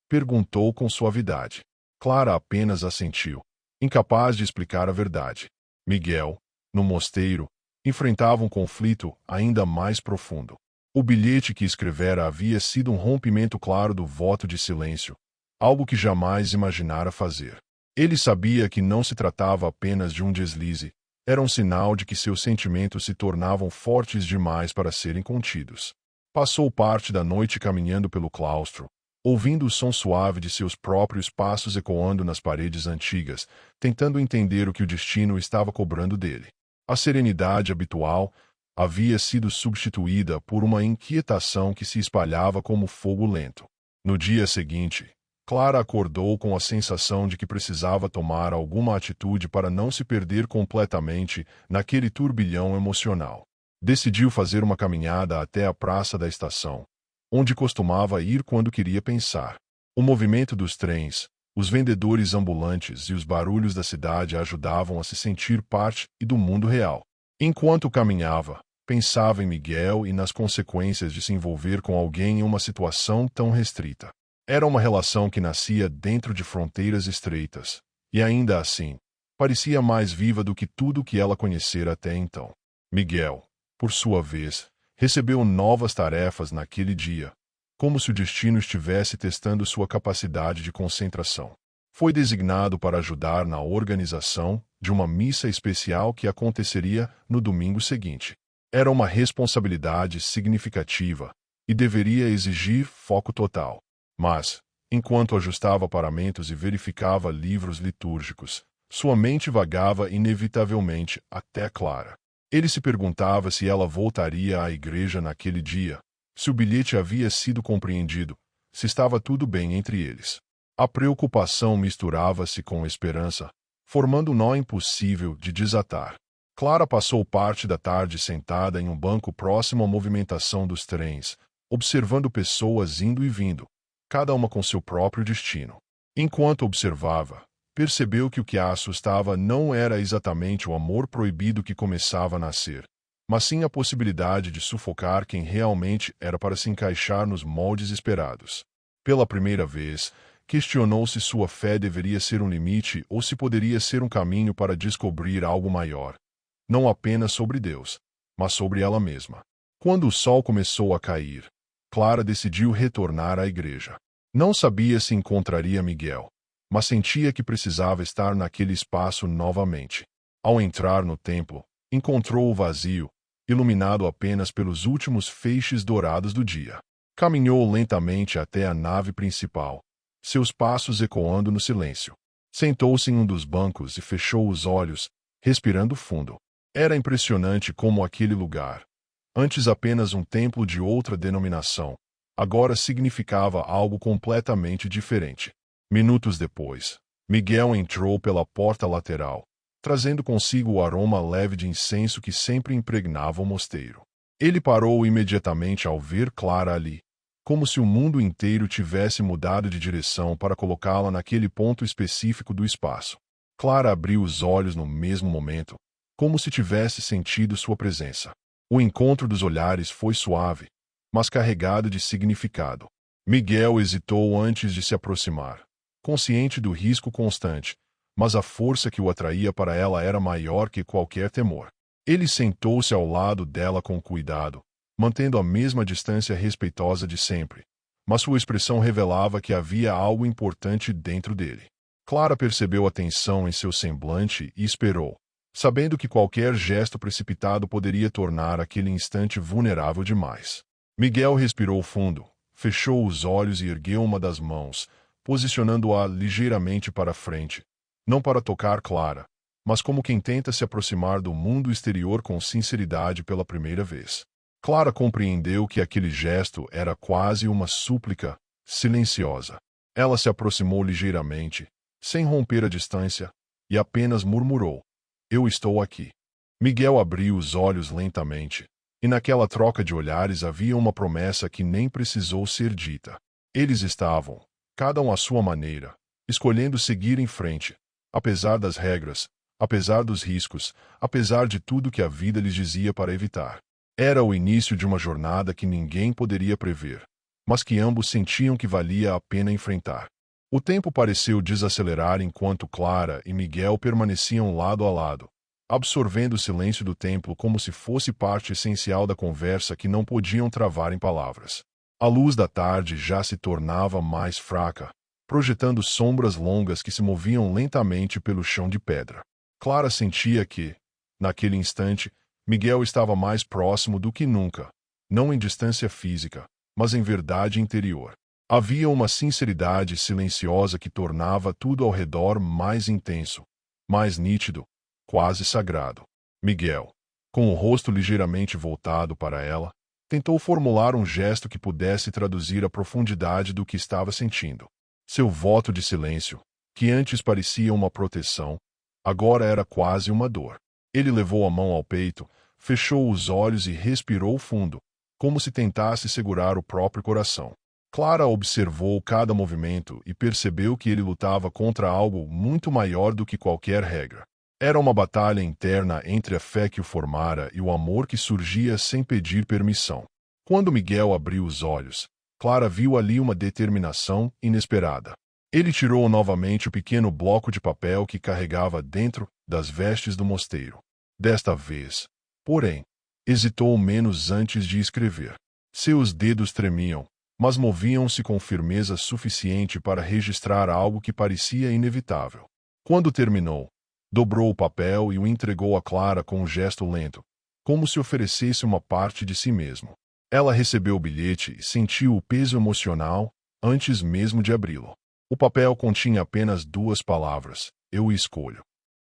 perguntou com suavidade. Clara apenas assentiu, incapaz de explicar a verdade. Miguel, no mosteiro, enfrentava um conflito ainda mais profundo. O bilhete que escrevera havia sido um rompimento claro do voto de silêncio, algo que jamais imaginara fazer. Ele sabia que não se tratava apenas de um deslize, era um sinal de que seus sentimentos se tornavam fortes demais para serem contidos. Passou parte da noite caminhando pelo claustro, ouvindo o som suave de seus próprios passos ecoando nas paredes antigas, tentando entender o que o destino estava cobrando dele. A serenidade habitual havia sido substituída por uma inquietação que se espalhava como fogo lento. No dia seguinte, Clara acordou com a sensação de que precisava tomar alguma atitude para não se perder completamente naquele turbilhão emocional. Decidiu fazer uma caminhada até a praça da estação, onde costumava ir quando queria pensar. O movimento dos trens, os vendedores ambulantes e os barulhos da cidade a ajudavam a se sentir parte do mundo real. Enquanto caminhava, pensava em Miguel e nas consequências de se envolver com alguém em uma situação tão restrita. Era uma relação que nascia dentro de fronteiras estreitas, e ainda assim, parecia mais viva do que tudo o que ela conhecera até então. Miguel, por sua vez, recebeu novas tarefas naquele dia, como se o destino estivesse testando sua capacidade de concentração. Foi designado para ajudar na organização de uma missa especial que aconteceria no domingo seguinte. Era uma responsabilidade significativa e deveria exigir foco total. Mas, enquanto ajustava paramentos e verificava livros litúrgicos, sua mente vagava inevitavelmente até Clara. Ele se perguntava se ela voltaria à igreja naquele dia, se o bilhete havia sido compreendido, se estava tudo bem entre eles. A preocupação misturava-se com a esperança, formando um nó impossível de desatar. Clara passou parte da tarde sentada em um banco próximo à movimentação dos trens, observando pessoas indo e vindo, cada uma com seu próprio destino. Enquanto observava, percebeu que o que a assustava não era exatamente o amor proibido que começava a nascer, mas sim a possibilidade de sufocar quem realmente era para se encaixar nos moldes esperados. Pela primeira vez, questionou se sua fé deveria ser um limite ou se poderia ser um caminho para descobrir algo maior, não apenas sobre Deus, mas sobre ela mesma. Quando o sol começou a cair, Clara decidiu retornar à igreja. Não sabia se encontraria Miguel, mas sentia que precisava estar naquele espaço novamente. Ao entrar no templo, encontrou-o vazio, iluminado apenas pelos últimos feixes dourados do dia. Caminhou lentamente até a nave principal, seus passos ecoando no silêncio. Sentou-se em um dos bancos e fechou os olhos, respirando fundo. Era impressionante como aquele lugar, antes apenas um templo de outra denominação, agora significava algo completamente diferente. Minutos depois, Miguel entrou pela porta lateral, trazendo consigo o aroma leve de incenso que sempre impregnava o mosteiro. Ele parou imediatamente ao ver Clara ali, como se o mundo inteiro tivesse mudado de direção para colocá-la naquele ponto específico do espaço. Clara abriu os olhos no mesmo momento, como se tivesse sentido sua presença. O encontro dos olhares foi suave, mas carregado de significado. Miguel hesitou antes de se aproximar, consciente do risco constante, mas a força que o atraía para ela era maior que qualquer temor. Ele sentou-se ao lado dela com cuidado, mantendo a mesma distância respeitosa de sempre, mas sua expressão revelava que havia algo importante dentro dele. Clara percebeu a tensão em seu semblante e esperou, sabendo que qualquer gesto precipitado poderia tornar aquele instante vulnerável demais. Miguel respirou fundo, fechou os olhos e ergueu uma das mãos, posicionando-a ligeiramente para frente, não para tocar Clara, mas como quem tenta se aproximar do mundo exterior com sinceridade pela primeira vez. Clara compreendeu que aquele gesto era quase uma súplica, silenciosa. Ela se aproximou ligeiramente, sem romper a distância, e apenas murmurou: "Eu estou aqui." Miguel abriu os olhos lentamente, e naquela troca de olhares havia uma promessa que nem precisou ser dita. Eles estavam, cada um à sua maneira, escolhendo seguir em frente, apesar das regras, apesar dos riscos, apesar de tudo que a vida lhes dizia para evitar. Era o início de uma jornada que ninguém poderia prever, mas que ambos sentiam que valia a pena enfrentar. O tempo pareceu desacelerar enquanto Clara e Miguel permaneciam lado a lado, absorvendo o silêncio do templo como se fosse parte essencial da conversa que não podiam travar em palavras. A luz da tarde já se tornava mais fraca, projetando sombras longas que se moviam lentamente pelo chão de pedra. Clara sentia que, naquele instante, Miguel estava mais próximo do que nunca, não em distância física, mas em verdade interior. Havia uma sinceridade silenciosa que tornava tudo ao redor mais intenso, mais nítido, quase sagrado. Miguel, com o rosto ligeiramente voltado para ela, tentou formular um gesto que pudesse traduzir a profundidade do que estava sentindo. Seu voto de silêncio, que antes parecia uma proteção, agora era quase uma dor. Ele levou a mão ao peito, fechou os olhos e respirou fundo, como se tentasse segurar o próprio coração. Clara observou cada movimento e percebeu que ele lutava contra algo muito maior do que qualquer regra. Era uma batalha interna entre a fé que o formara e o amor que surgia sem pedir permissão. Quando Miguel abriu os olhos, Clara viu ali uma determinação inesperada. Ele tirou novamente o pequeno bloco de papel que carregava dentro das vestes do mosteiro. Desta vez, porém, hesitou menos antes de escrever. Seus dedos tremiam, mas moviam-se com firmeza suficiente para registrar algo que parecia inevitável. Quando terminou, dobrou o papel e o entregou a Clara com um gesto lento, como se oferecesse uma parte de si mesmo. Ela recebeu o bilhete e sentiu o peso emocional antes mesmo de abri-lo. O papel continha apenas 2 palavras: eu o escolho.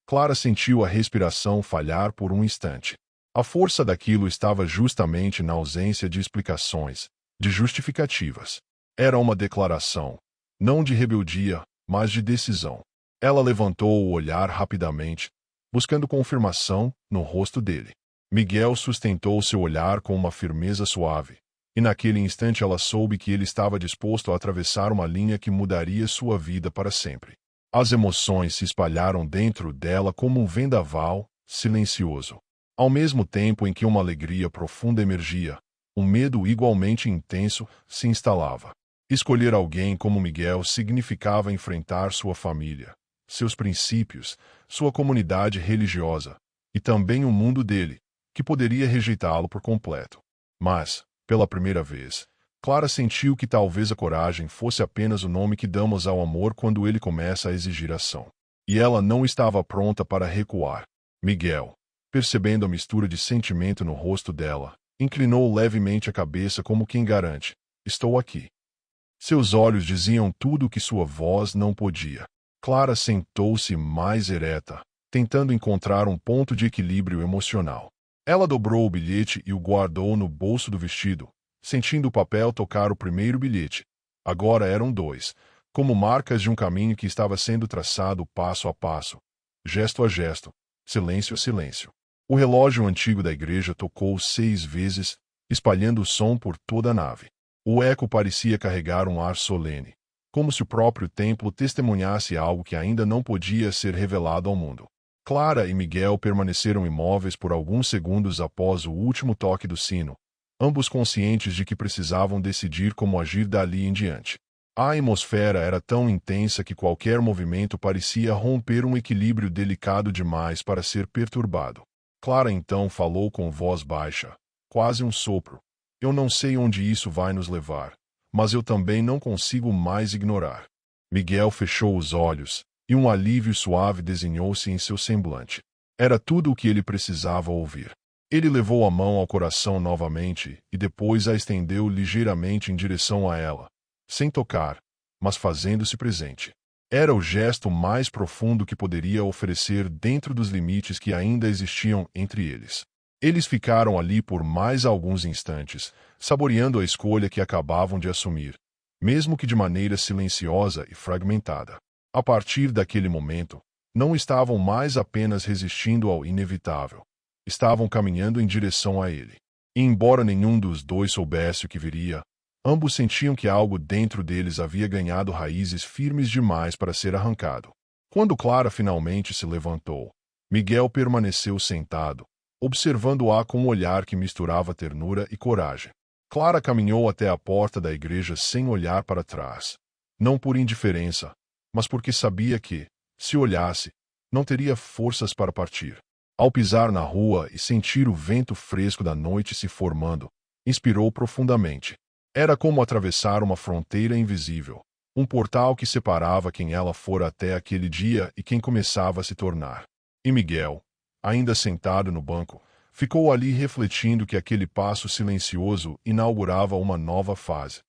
Clara sentiu a respiração falhar por um instante. A força daquilo estava justamente na ausência de explicações, de justificativas. Era uma declaração, não de rebeldia, mas de decisão. Ela levantou o olhar rapidamente, buscando confirmação no rosto dele. Miguel sustentou seu olhar com uma firmeza suave, e naquele instante ela soube que ele estava disposto a atravessar uma linha que mudaria sua vida para sempre. As emoções se espalharam dentro dela como um vendaval, silencioso. Ao mesmo tempo em que uma alegria profunda emergia, um medo igualmente intenso se instalava. Escolher alguém como Miguel significava enfrentar sua família, seus princípios, sua comunidade religiosa, e também o mundo dele, que poderia rejeitá-lo por completo. Mas, pela primeira vez, Clara sentiu que talvez a coragem fosse apenas o nome que damos ao amor quando ele começa a exigir ação. E ela não estava pronta para recuar. Miguel, percebendo a mistura de sentimento no rosto dela, inclinou levemente a cabeça como quem garante: estou aqui. Seus olhos diziam tudo o que sua voz não podia. Clara sentou-se mais ereta, tentando encontrar um ponto de equilíbrio emocional. Ela dobrou o bilhete e o guardou no bolso do vestido, sentindo o papel tocar o primeiro bilhete. Agora eram 2, como marcas de um caminho que estava sendo traçado passo a passo, gesto a gesto, silêncio a silêncio. O relógio antigo da igreja tocou 6 vezes, espalhando o som por toda a nave. O eco parecia carregar um ar solene, como se o próprio templo testemunhasse algo que ainda não podia ser revelado ao mundo. Clara e Miguel permaneceram imóveis por alguns segundos após o último toque do sino, ambos conscientes de que precisavam decidir como agir dali em diante. A atmosfera era tão intensa que qualquer movimento parecia romper um equilíbrio delicado demais para ser perturbado. Clara então falou com voz baixa, quase um sopro: eu não sei onde isso vai nos levar, mas eu também não consigo mais ignorar. Miguel fechou os olhos, e um alívio suave desenhou-se em seu semblante. Era tudo o que ele precisava ouvir. Ele levou a mão ao coração novamente e depois a estendeu ligeiramente em direção a ela, sem tocar, mas fazendo-se presente. Era o gesto mais profundo que poderia oferecer dentro dos limites que ainda existiam entre eles. Eles ficaram ali por mais alguns instantes, saboreando a escolha que acabavam de assumir, mesmo que de maneira silenciosa e fragmentada. A partir daquele momento, não estavam mais apenas resistindo ao inevitável. Estavam caminhando em direção a ele. E embora nenhum dos dois soubesse o que viria, ambos sentiam que algo dentro deles havia ganhado raízes firmes demais para ser arrancado. Quando Clara finalmente se levantou, Miguel permaneceu sentado, observando-a com um olhar que misturava ternura e coragem. Clara caminhou até a porta da igreja sem olhar para trás. Não por indiferença, mas porque sabia que, se olhasse, não teria forças para partir. Ao pisar na rua e sentir o vento fresco da noite se formando, inspirou profundamente. Era como atravessar uma fronteira invisível, Um portal que separava quem ela fora até aquele dia e quem começava a se tornar. E Miguel, ainda sentado no banco, ficou ali refletindo que aquele passo silencioso inaugurava uma nova fase.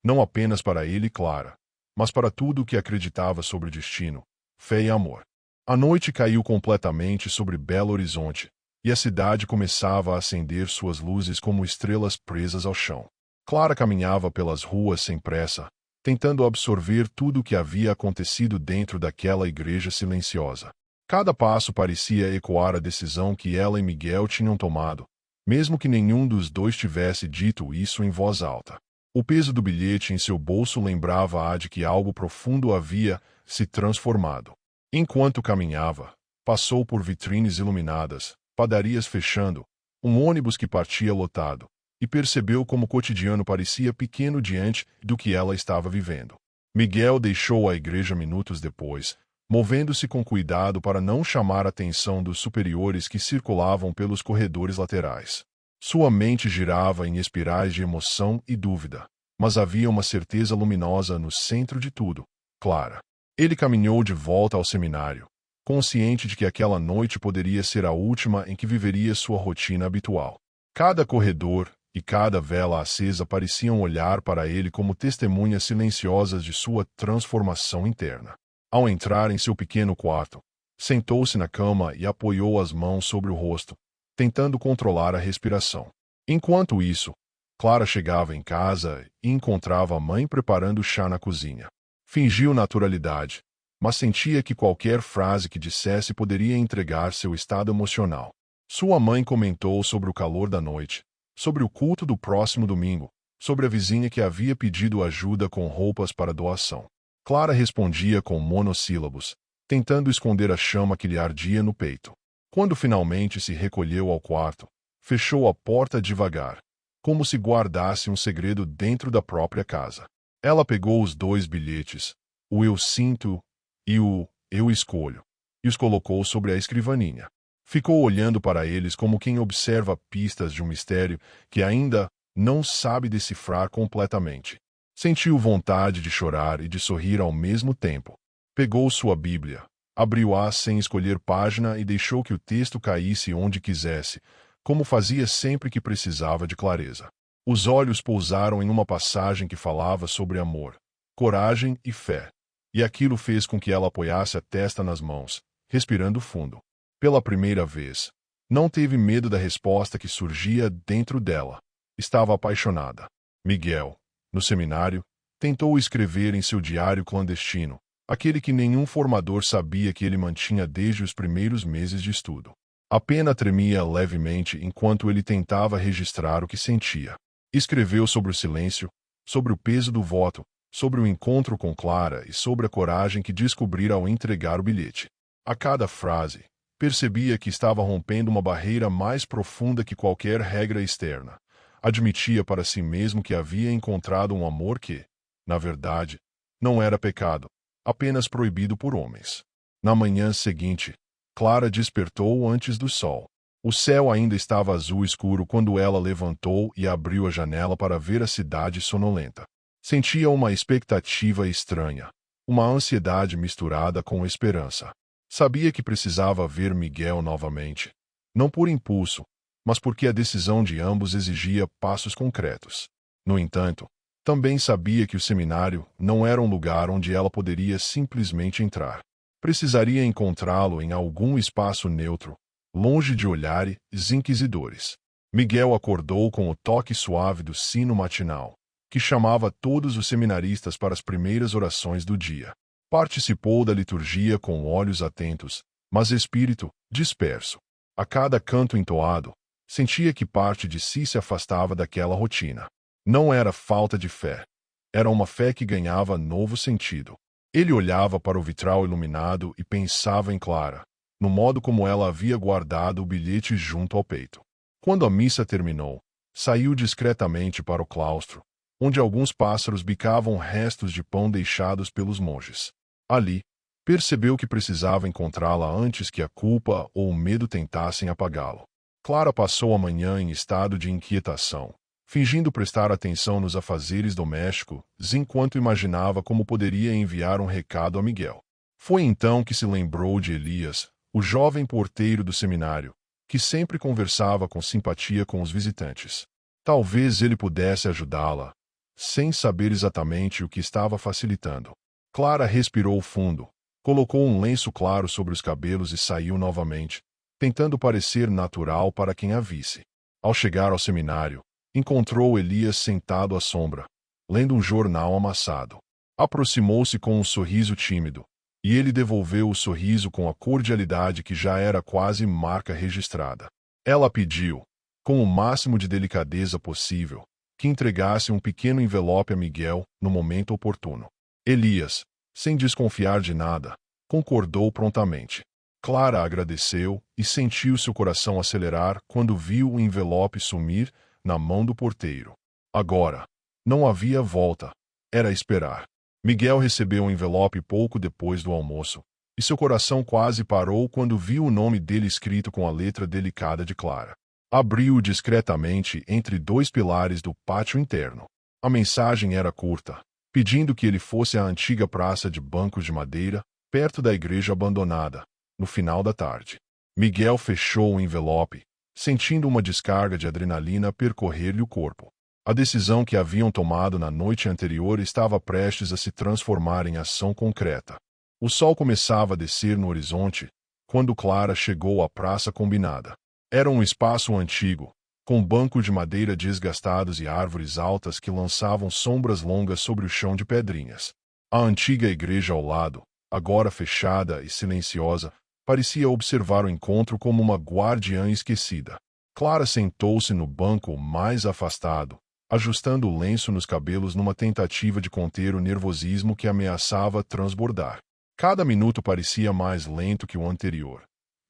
Não apenas para ele e Clara, mas para tudo o que acreditava sobre destino, fé e amor. A noite caiu completamente sobre Belo Horizonte, e a cidade começava a acender suas luzes como estrelas presas ao chão. Clara caminhava pelas ruas sem pressa, tentando absorver tudo o que havia acontecido dentro daquela igreja silenciosa. Cada passo parecia ecoar a decisão que ela e Miguel tinham tomado, mesmo que nenhum dos dois tivesse dito isso em voz alta. O peso do bilhete em seu bolso lembrava-a de que algo profundo havia se transformado. Enquanto caminhava, passou por vitrines iluminadas, padarias fechando, um ônibus que partia lotado, e percebeu como o cotidiano parecia pequeno diante do que ela estava vivendo. Miguel deixou a igreja minutos depois, movendo-se com cuidado para não chamar a atenção dos superiores que circulavam pelos corredores laterais. Sua mente girava em espirais de emoção e dúvida, mas havia uma certeza luminosa no centro de tudo: Clara. Ele caminhou de volta ao seminário, consciente de que aquela noite poderia ser a última em que viveria sua rotina habitual. Cada corredor e cada vela acesa pareciam olhar para ele como testemunhas silenciosas de sua transformação interna. Ao entrar em seu pequeno quarto, sentou-se na cama e apoiou as mãos sobre o rosto, tentando controlar a respiração. Enquanto isso, Clara chegava em casa e encontrava a mãe preparando chá na cozinha. Fingiu naturalidade, mas sentia que qualquer frase que dissesse poderia entregar seu estado emocional. Sua mãe comentou sobre o calor da noite, sobre o culto do próximo domingo, sobre a vizinha que havia pedido ajuda com roupas para doação. Clara respondia com monossílabos, tentando esconder a chama que lhe ardia no peito. Quando finalmente se recolheu ao quarto, fechou a porta devagar, como se guardasse um segredo dentro da própria casa. Ela pegou os 2 bilhetes, o Eu Sinto e o Eu Escolho, e os colocou sobre a escrivaninha. Ficou olhando para eles como quem observa pistas de um mistério que ainda não sabe decifrar completamente. Sentiu vontade de chorar e de sorrir ao mesmo tempo. Pegou sua Bíblia, abriu-a sem escolher página e deixou que o texto caísse onde quisesse, como fazia sempre que precisava de clareza. Os olhos pousaram em uma passagem que falava sobre amor, coragem e fé, e aquilo fez com que ela apoiasse a testa nas mãos, respirando fundo. Pela primeira vez, não teve medo da resposta que surgia dentro dela. Estava apaixonada. Miguel, no seminário, tentou escrever em seu diário clandestino, aquele que nenhum formador sabia que ele mantinha desde os primeiros meses de estudo. A pena tremia levemente enquanto ele tentava registrar o que sentia. Escreveu sobre o silêncio, sobre o peso do voto, sobre o encontro com Clara e sobre a coragem que descobrira ao entregar o bilhete. A cada frase, percebia que estava rompendo uma barreira mais profunda que qualquer regra externa. Admitia para si mesmo que havia encontrado um amor que, na verdade, não era pecado, apenas proibido por homens. Na manhã seguinte, Clara despertou antes do sol. O céu ainda estava azul escuro quando ela levantou e abriu a janela para ver a cidade sonolenta. Sentia uma expectativa estranha, uma ansiedade misturada com esperança. Sabia que precisava ver Miguel novamente, não por impulso, mas porque a decisão de ambos exigia passos concretos. No entanto, também sabia que o seminário não era um lugar onde ela poderia simplesmente entrar. Precisaria encontrá-lo em algum espaço neutro, longe de olhares inquisidores. Miguel acordou com o toque suave do sino matinal, que chamava todos os seminaristas para as primeiras orações do dia. Participou da liturgia com olhos atentos, mas espírito disperso. A cada canto entoado, sentia que parte de si se afastava daquela rotina. Não era falta de fé. Era uma fé que ganhava novo sentido. Ele olhava para o vitral iluminado e pensava em Clara, no modo como ela havia guardado o bilhete junto ao peito. Quando a missa terminou, saiu discretamente para o claustro, onde alguns pássaros bicavam restos de pão deixados pelos monges. Ali, percebeu que precisava encontrá-la antes que a culpa ou o medo tentassem apagá-lo. Clara passou a manhã em estado de inquietação, fingindo prestar atenção nos afazeres domésticos, enquanto imaginava como poderia enviar um recado a Miguel. Foi então que se lembrou de Elias, o jovem porteiro do seminário, que sempre conversava com simpatia com os visitantes. Talvez ele pudesse ajudá-la, sem saber exatamente o que estava facilitando. Clara respirou fundo, colocou um lenço claro sobre os cabelos e saiu novamente, tentando parecer natural para quem a visse. Ao chegar ao seminário, encontrou Elias sentado à sombra, lendo um jornal amassado. Aproximou-se com um sorriso tímido, e ele devolveu o sorriso com a cordialidade que já era quase marca registrada. Ela pediu, com o máximo de delicadeza possível, que entregasse um pequeno envelope a Miguel no momento oportuno. Elias, sem desconfiar de nada, concordou prontamente. Clara agradeceu e sentiu seu coração acelerar quando viu o envelope sumir na mão do porteiro. Agora, não havia volta. Era esperar. Miguel recebeu o envelope pouco depois do almoço, e seu coração quase parou quando viu o nome dele escrito com a letra delicada de Clara. Abriu-o discretamente entre dois pilares do pátio interno. A mensagem era curta, pedindo que ele fosse à antiga praça de bancos de madeira, perto da igreja abandonada, no final da tarde. Miguel fechou o envelope, sentindo uma descarga de adrenalina percorrer-lhe o corpo. A decisão que haviam tomado na noite anterior estava prestes a se transformar em ação concreta. O sol começava a descer no horizonte, quando Clara chegou à praça combinada. Era um espaço antigo, com bancos de madeira desgastados e árvores altas que lançavam sombras longas sobre o chão de pedrinhas. A antiga igreja ao lado, agora fechada e silenciosa, parecia observar o encontro como uma guardiã esquecida. Clara sentou-se no banco mais afastado, ajustando o lenço nos cabelos numa tentativa de conter o nervosismo que ameaçava transbordar. Cada minuto parecia mais lento que o anterior,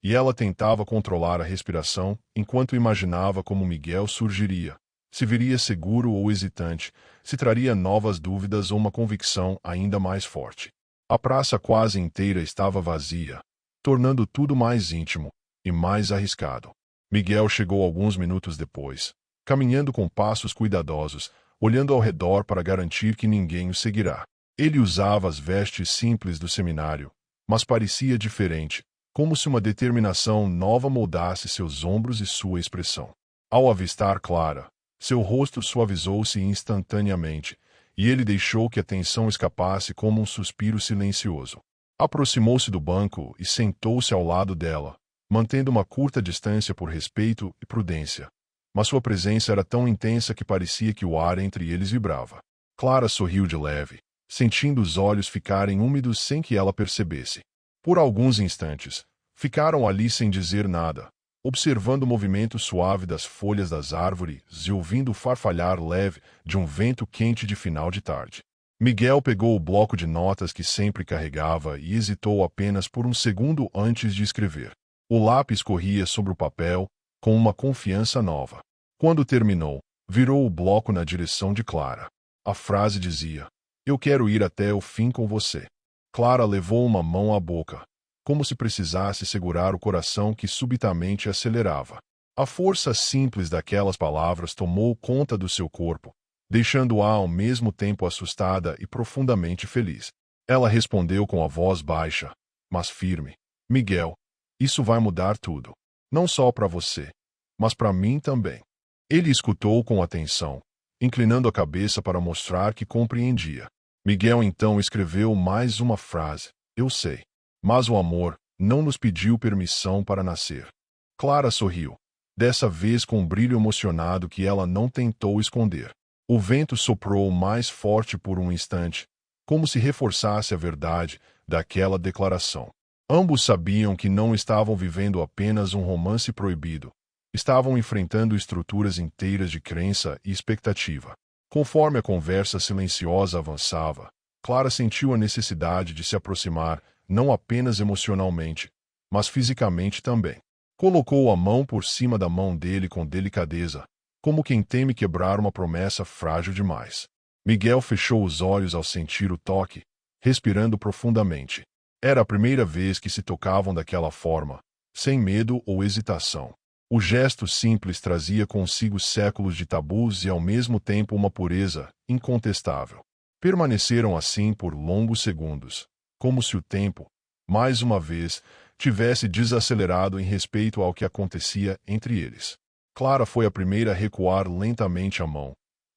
e ela tentava controlar a respiração enquanto imaginava como Miguel surgiria, se viria seguro ou hesitante, se traria novas dúvidas ou uma convicção ainda mais forte. A praça quase inteira estava vazia, tornando tudo mais íntimo e mais arriscado. Miguel chegou alguns minutos depois, caminhando com passos cuidadosos, olhando ao redor para garantir que ninguém o seguirá. Ele usava as vestes simples do seminário, mas parecia diferente, como se uma determinação nova moldasse seus ombros e sua expressão. Ao avistar Clara, seu rosto suavizou-se instantaneamente, e ele deixou que a tensão escapasse como um suspiro silencioso. Aproximou-se do banco e sentou-se ao lado dela, mantendo uma curta distância por respeito e prudência. Mas sua presença era tão intensa que parecia que o ar entre eles vibrava. Clara sorriu de leve, sentindo os olhos ficarem úmidos sem que ela percebesse. Por alguns instantes, ficaram ali sem dizer nada, observando o movimento suave das folhas das árvores e ouvindo o farfalhar leve de um vento quente de final de tarde. Miguel pegou o bloco de notas que sempre carregava e hesitou apenas por um segundo antes de escrever. O lápis corria sobre o papel, com uma confiança nova. Quando terminou, virou o bloco na direção de Clara. A frase dizia: "Eu quero ir até o fim com você." Clara levou uma mão à boca, como se precisasse segurar o coração que subitamente acelerava. A força simples daquelas palavras tomou conta do seu corpo, deixando-a ao mesmo tempo assustada e profundamente feliz. Ela respondeu com a voz baixa, mas firme: "Miguel, isso vai mudar tudo. Não só para você, mas para mim também." Ele escutou com atenção, inclinando a cabeça para mostrar que compreendia. Miguel então escreveu mais uma frase: "Eu sei. Mas o amor não nos pediu permissão para nascer." Clara sorriu, dessa vez com um brilho emocionado que ela não tentou esconder. O vento soprou mais forte por um instante, como se reforçasse a verdade daquela declaração. Ambos sabiam que não estavam vivendo apenas um romance proibido. Estavam enfrentando estruturas inteiras de crença e expectativa. Conforme a conversa silenciosa avançava, Clara sentiu a necessidade de se aproximar, não apenas emocionalmente, mas fisicamente também. Colocou a mão por cima da mão dele com delicadeza, como quem teme quebrar uma promessa frágil demais. Miguel fechou os olhos ao sentir o toque, respirando profundamente. Era a primeira vez que se tocavam daquela forma, sem medo ou hesitação. O gesto simples trazia consigo séculos de tabus e ao mesmo tempo uma pureza incontestável. Permaneceram assim por longos segundos, como se o tempo, mais uma vez, tivesse desacelerado em respeito ao que acontecia entre eles. Clara foi a primeira a recuar lentamente a mão,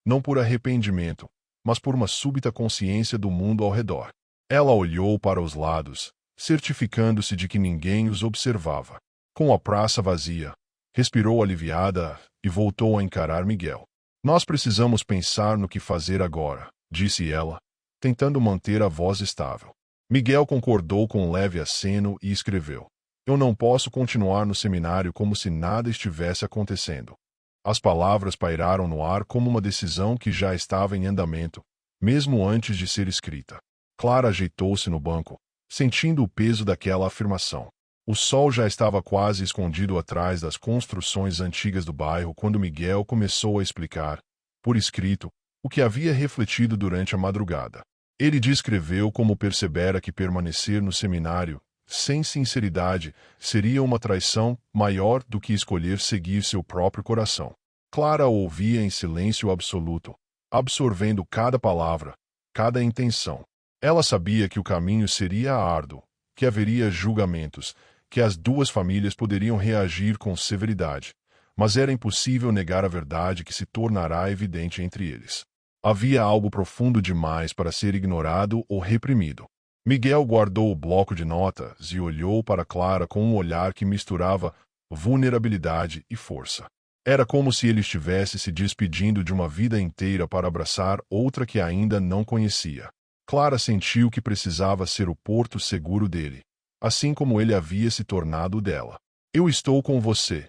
não por arrependimento, mas por uma súbita consciência do mundo ao redor. Ela olhou para os lados, certificando-se de que ninguém os observava. Com a praça vazia, respirou aliviada e voltou a encarar Miguel. Nós precisamos pensar no que fazer agora, disse ela, tentando manter a voz estável. Miguel concordou com um leve aceno e escreveu: Eu não posso continuar no seminário como se nada estivesse acontecendo. As palavras pairaram no ar como uma decisão que já estava em andamento, mesmo antes de ser escrita. Clara ajeitou-se no banco, sentindo o peso daquela afirmação. O sol já estava quase escondido atrás das construções antigas do bairro quando Miguel começou a explicar, por escrito, o que havia refletido durante a madrugada. Ele descreveu como percebera que permanecer no seminário, sem sinceridade, seria uma traição maior do que escolher seguir seu próprio coração. Clara o ouvia em silêncio absoluto, absorvendo cada palavra, cada intenção. Ela sabia que o caminho seria árduo, que haveria julgamentos, que as duas famílias poderiam reagir com severidade, mas era impossível negar a verdade que se tornará evidente entre eles. Havia algo profundo demais para ser ignorado ou reprimido. Miguel guardou o bloco de notas e olhou para Clara com um olhar que misturava vulnerabilidade e força. Era como se ele estivesse se despedindo de uma vida inteira para abraçar outra que ainda não conhecia. Clara sentiu que precisava ser o porto seguro dele, assim como ele havia se tornado o dela. Eu estou com você,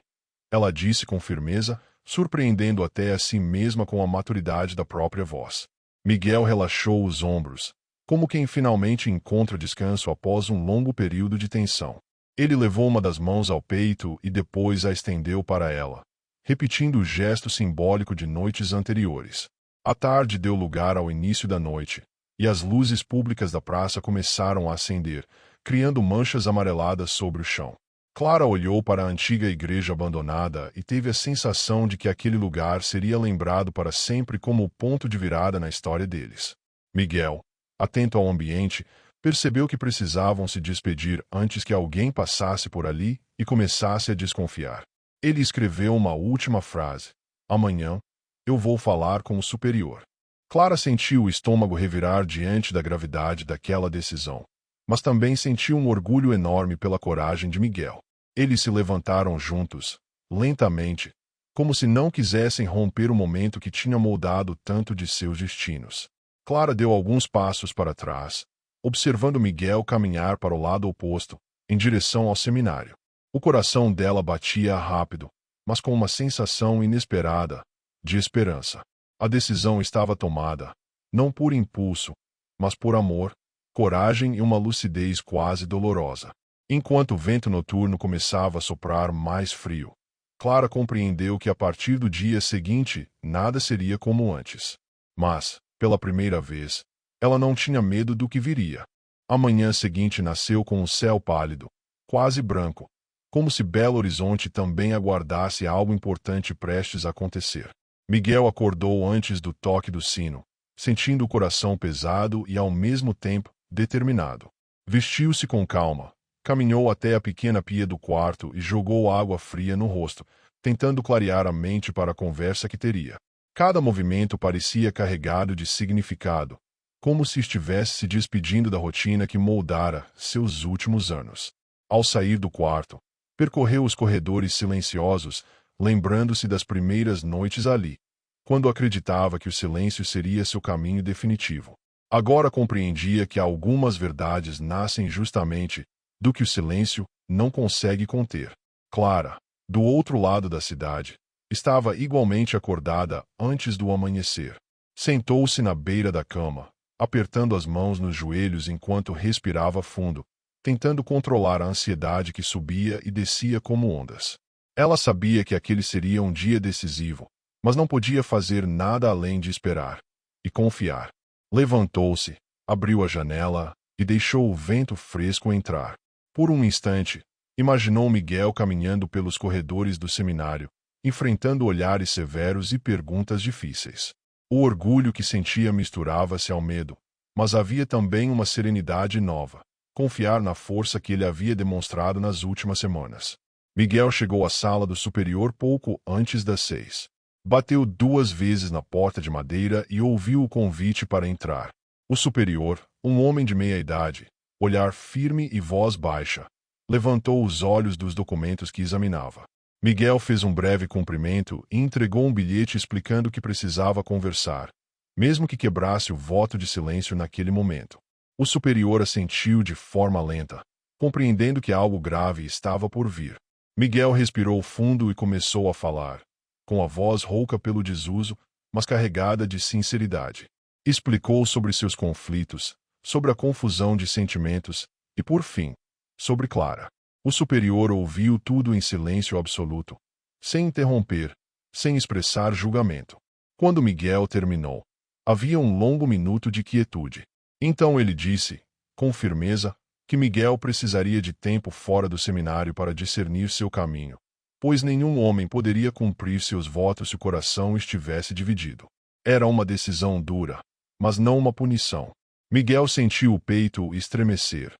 ela disse com firmeza, surpreendendo até a si mesma com a maturidade da própria voz. Miguel relaxou os ombros, como quem finalmente encontra descanso após um longo período de tensão. Ele levou uma das mãos ao peito e depois a estendeu para ela, repetindo o gesto simbólico de noites anteriores. A tarde deu lugar ao início da noite, e as luzes públicas da praça começaram a acender, criando manchas amareladas sobre o chão. Clara olhou para a antiga igreja abandonada e teve a sensação de que aquele lugar seria lembrado para sempre como o ponto de virada na história deles. Miguel, atento ao ambiente, percebeu que precisavam se despedir antes que alguém passasse por ali e começasse a desconfiar. Ele escreveu uma última frase: Amanhã, eu vou falar com o superior. Clara sentiu o estômago revirar diante da gravidade daquela decisão, mas também sentiu um orgulho enorme pela coragem de Miguel. Eles se levantaram juntos, lentamente, como se não quisessem romper o momento que tinha moldado tanto de seus destinos. Clara deu alguns passos para trás, observando Miguel caminhar para o lado oposto, em direção ao seminário. O coração dela batia rápido, mas com uma sensação inesperada, de esperança. A decisão estava tomada, não por impulso, mas por amor, coragem e uma lucidez quase dolorosa. Enquanto o vento noturno começava a soprar mais frio, Clara compreendeu que a partir do dia seguinte nada seria como antes. Mas, pela primeira vez, ela não tinha medo do que viria. A manhã seguinte nasceu com o céu pálido, quase branco, como se Belo Horizonte também aguardasse algo importante prestes a acontecer. Miguel acordou antes do toque do sino, sentindo o coração pesado e ao mesmo tempo determinado. Vestiu-se com calma, caminhou até a pequena pia do quarto e jogou água fria no rosto, tentando clarear a mente para a conversa que teria. Cada movimento parecia carregado de significado, como se estivesse se despedindo da rotina que moldara seus últimos anos. Ao sair do quarto, percorreu os corredores silenciosos, lembrando-se das primeiras noites ali, quando acreditava que o silêncio seria seu caminho definitivo. Agora compreendia que algumas verdades nascem justamente do que o silêncio não consegue conter. Clara, do outro lado da cidade, estava igualmente acordada antes do amanhecer. Sentou-se na beira da cama, apertando as mãos nos joelhos enquanto respirava fundo, tentando controlar a ansiedade que subia e descia como ondas. Ela sabia que aquele seria um dia decisivo, mas não podia fazer nada além de esperar e confiar. Levantou-se, abriu a janela e deixou o vento fresco entrar. Por um instante, Imaginou Miguel caminhando pelos corredores do seminário, enfrentando olhares severos e perguntas difíceis. O orgulho que sentia misturava-se ao medo, mas havia também uma serenidade nova, confiar na força que ele havia demonstrado nas últimas semanas. Miguel chegou à sala do superior pouco antes das 6. Bateu 2 vezes na porta de madeira e ouviu o convite para entrar. O superior, um homem de meia idade, olhar firme e voz baixa, levantou os olhos dos documentos que examinava. Miguel fez um breve cumprimento e entregou um bilhete explicando que precisava conversar, mesmo que quebrasse o voto de silêncio naquele momento. O superior assentiu de forma lenta, compreendendo que algo grave estava por vir. Miguel respirou fundo e começou a falar, com a voz rouca pelo desuso, mas carregada de sinceridade. Explicou sobre seus conflitos, sobre a confusão de sentimentos e, por fim, sobre Clara. O superior ouviu tudo em silêncio absoluto, sem interromper, sem expressar julgamento. Quando Miguel terminou, havia um longo minuto de quietude. Então ele disse, com firmeza, que Miguel precisaria de tempo fora do seminário para discernir seu caminho, pois nenhum homem poderia cumprir seus votos se o coração estivesse dividido. Era uma decisão dura, mas não uma punição. Miguel sentiu o peito estremecer.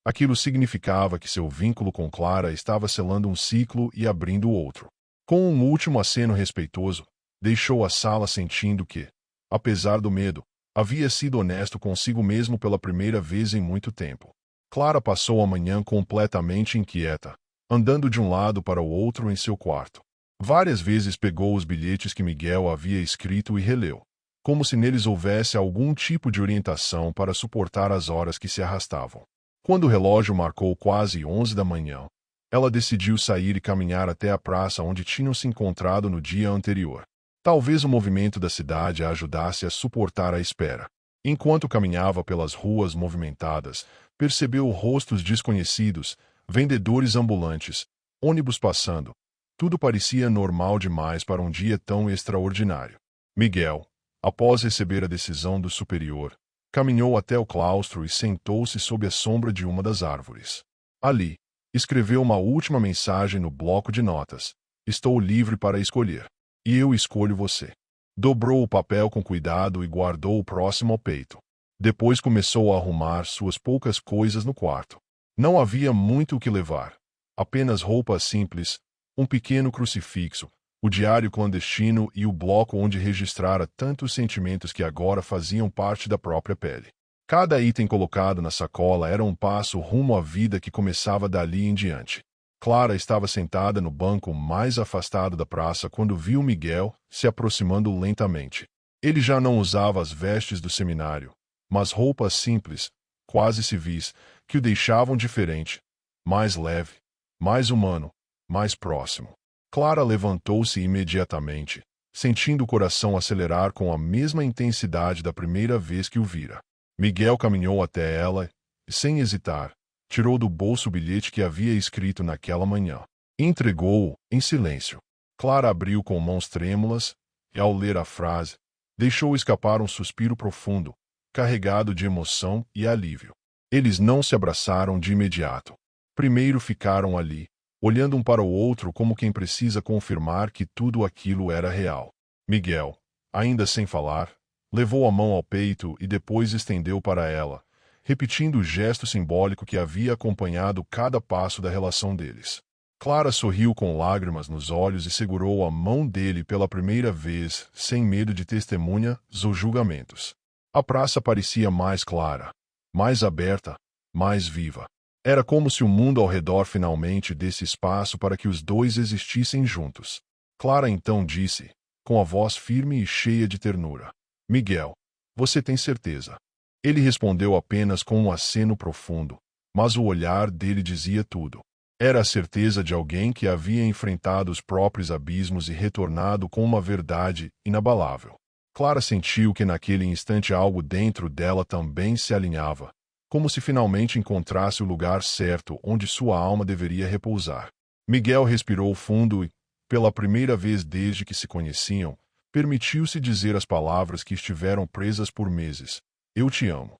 Aquilo significava que seu vínculo com Clara estava selando um ciclo e abrindo outro. Com um último aceno respeitoso, deixou a sala sentindo que, apesar do medo, havia sido honesto consigo mesmo pela primeira vez em muito tempo. Clara passou a manhã completamente inquieta, andando de um lado para o outro em seu quarto. Várias vezes pegou os bilhetes que Miguel havia escrito e releu, como se neles houvesse algum tipo de orientação para suportar as horas que se arrastavam. Quando o relógio marcou quase 11 da manhã, ela decidiu sair e caminhar até a praça onde tinham se encontrado no dia anterior. Talvez o movimento da cidade a ajudasse a suportar a espera. Enquanto caminhava pelas ruas movimentadas, percebeu rostos desconhecidos, vendedores ambulantes, ônibus passando. Tudo parecia normal demais para um dia tão extraordinário. Miguel, após receber a decisão do superior, caminhou até o claustro e sentou-se sob a sombra de uma das árvores. Ali, escreveu uma última mensagem no bloco de notas. Estou livre para escolher. E eu escolho você. Dobrou o papel com cuidado e guardou o próximo ao peito. Depois começou a arrumar suas poucas coisas no quarto. Não havia muito o que levar. Apenas roupas simples, um pequeno crucifixo, o diário clandestino e o bloco onde registrara tantos sentimentos que agora faziam parte da própria pele. Cada item colocado na sacola era um passo rumo à vida que começava dali em diante. Clara estava sentada no banco mais afastado da praça quando viu Miguel se aproximando lentamente. Ele já não usava as vestes do seminário, mas roupas simples, quase civis, que o deixavam diferente, mais leve, mais humano, mais próximo. Clara levantou-se imediatamente, sentindo o coração acelerar com a mesma intensidade da primeira vez que o vira. Miguel caminhou até ela e, sem hesitar, tirou do bolso o bilhete que havia escrito naquela manhã. Entregou-o, em silêncio. Clara abriu com mãos trêmulas e, ao ler a frase, deixou escapar um suspiro profundo, carregado de emoção e alívio. Eles não se abraçaram de imediato. Primeiro ficaram ali, olhando um para o outro como quem precisa confirmar que tudo aquilo era real. Miguel, ainda sem falar, levou a mão ao peito e depois estendeu para ela, repetindo o gesto simbólico que havia acompanhado cada passo da relação deles. Clara sorriu com lágrimas nos olhos e segurou a mão dele pela primeira vez, sem medo de testemunhas ou julgamentos. A praça parecia mais clara, mais aberta, mais viva. Era como se o mundo ao redor finalmente desse espaço para que os dois existissem juntos. Clara então disse, com a voz firme e cheia de ternura: Miguel, você tem certeza? Ele respondeu apenas com um aceno profundo, mas o olhar dele dizia tudo. Era a certeza de alguém que havia enfrentado os próprios abismos e retornado com uma verdade inabalável. Clara sentiu que naquele instante algo dentro dela também se alinhava, como se finalmente encontrasse o lugar certo onde sua alma deveria repousar. Miguel respirou fundo e, pela primeira vez desde que se conheciam, permitiu-se dizer as palavras que estiveram presas por meses. Eu te amo.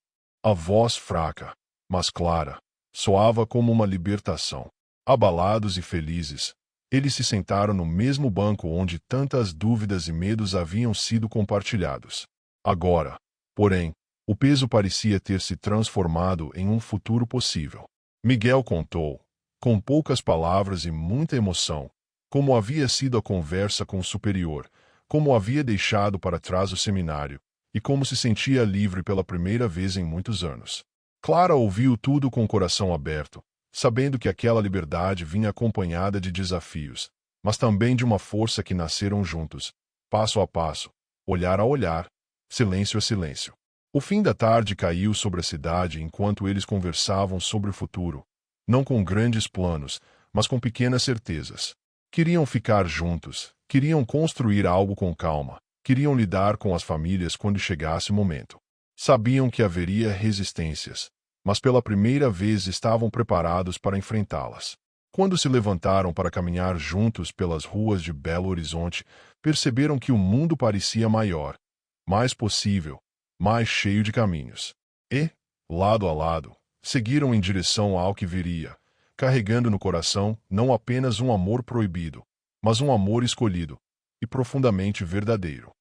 A voz fraca, mas clara, soava como uma libertação. Abalados e felizes, eles se sentaram no mesmo banco onde tantas dúvidas e medos haviam sido compartilhados. Agora, porém, o peso parecia ter se transformado em um futuro possível. Miguel contou, com poucas palavras e muita emoção, como havia sido a conversa com o superior, como havia deixado para trás o seminário, e como se sentia livre pela primeira vez em muitos anos. Clara ouviu tudo com o coração aberto, sabendo que aquela liberdade vinha acompanhada de desafios, mas também de uma força que nasceram juntos, passo a passo, olhar a olhar, silêncio a silêncio. O fim da tarde caiu sobre a cidade enquanto eles conversavam sobre o futuro, não com grandes planos, mas com pequenas certezas. Queriam ficar juntos, queriam construir algo com calma, queriam lidar com as famílias quando chegasse o momento. Sabiam que haveria resistências, mas pela primeira vez estavam preparados para enfrentá-las. Quando se levantaram para caminhar juntos pelas ruas de Belo Horizonte, perceberam que o mundo parecia maior, mais possível, mais cheio de caminhos. E, lado a lado, seguiram em direção ao que viria, carregando no coração não apenas um amor proibido, mas um amor escolhido e profundamente verdadeiro.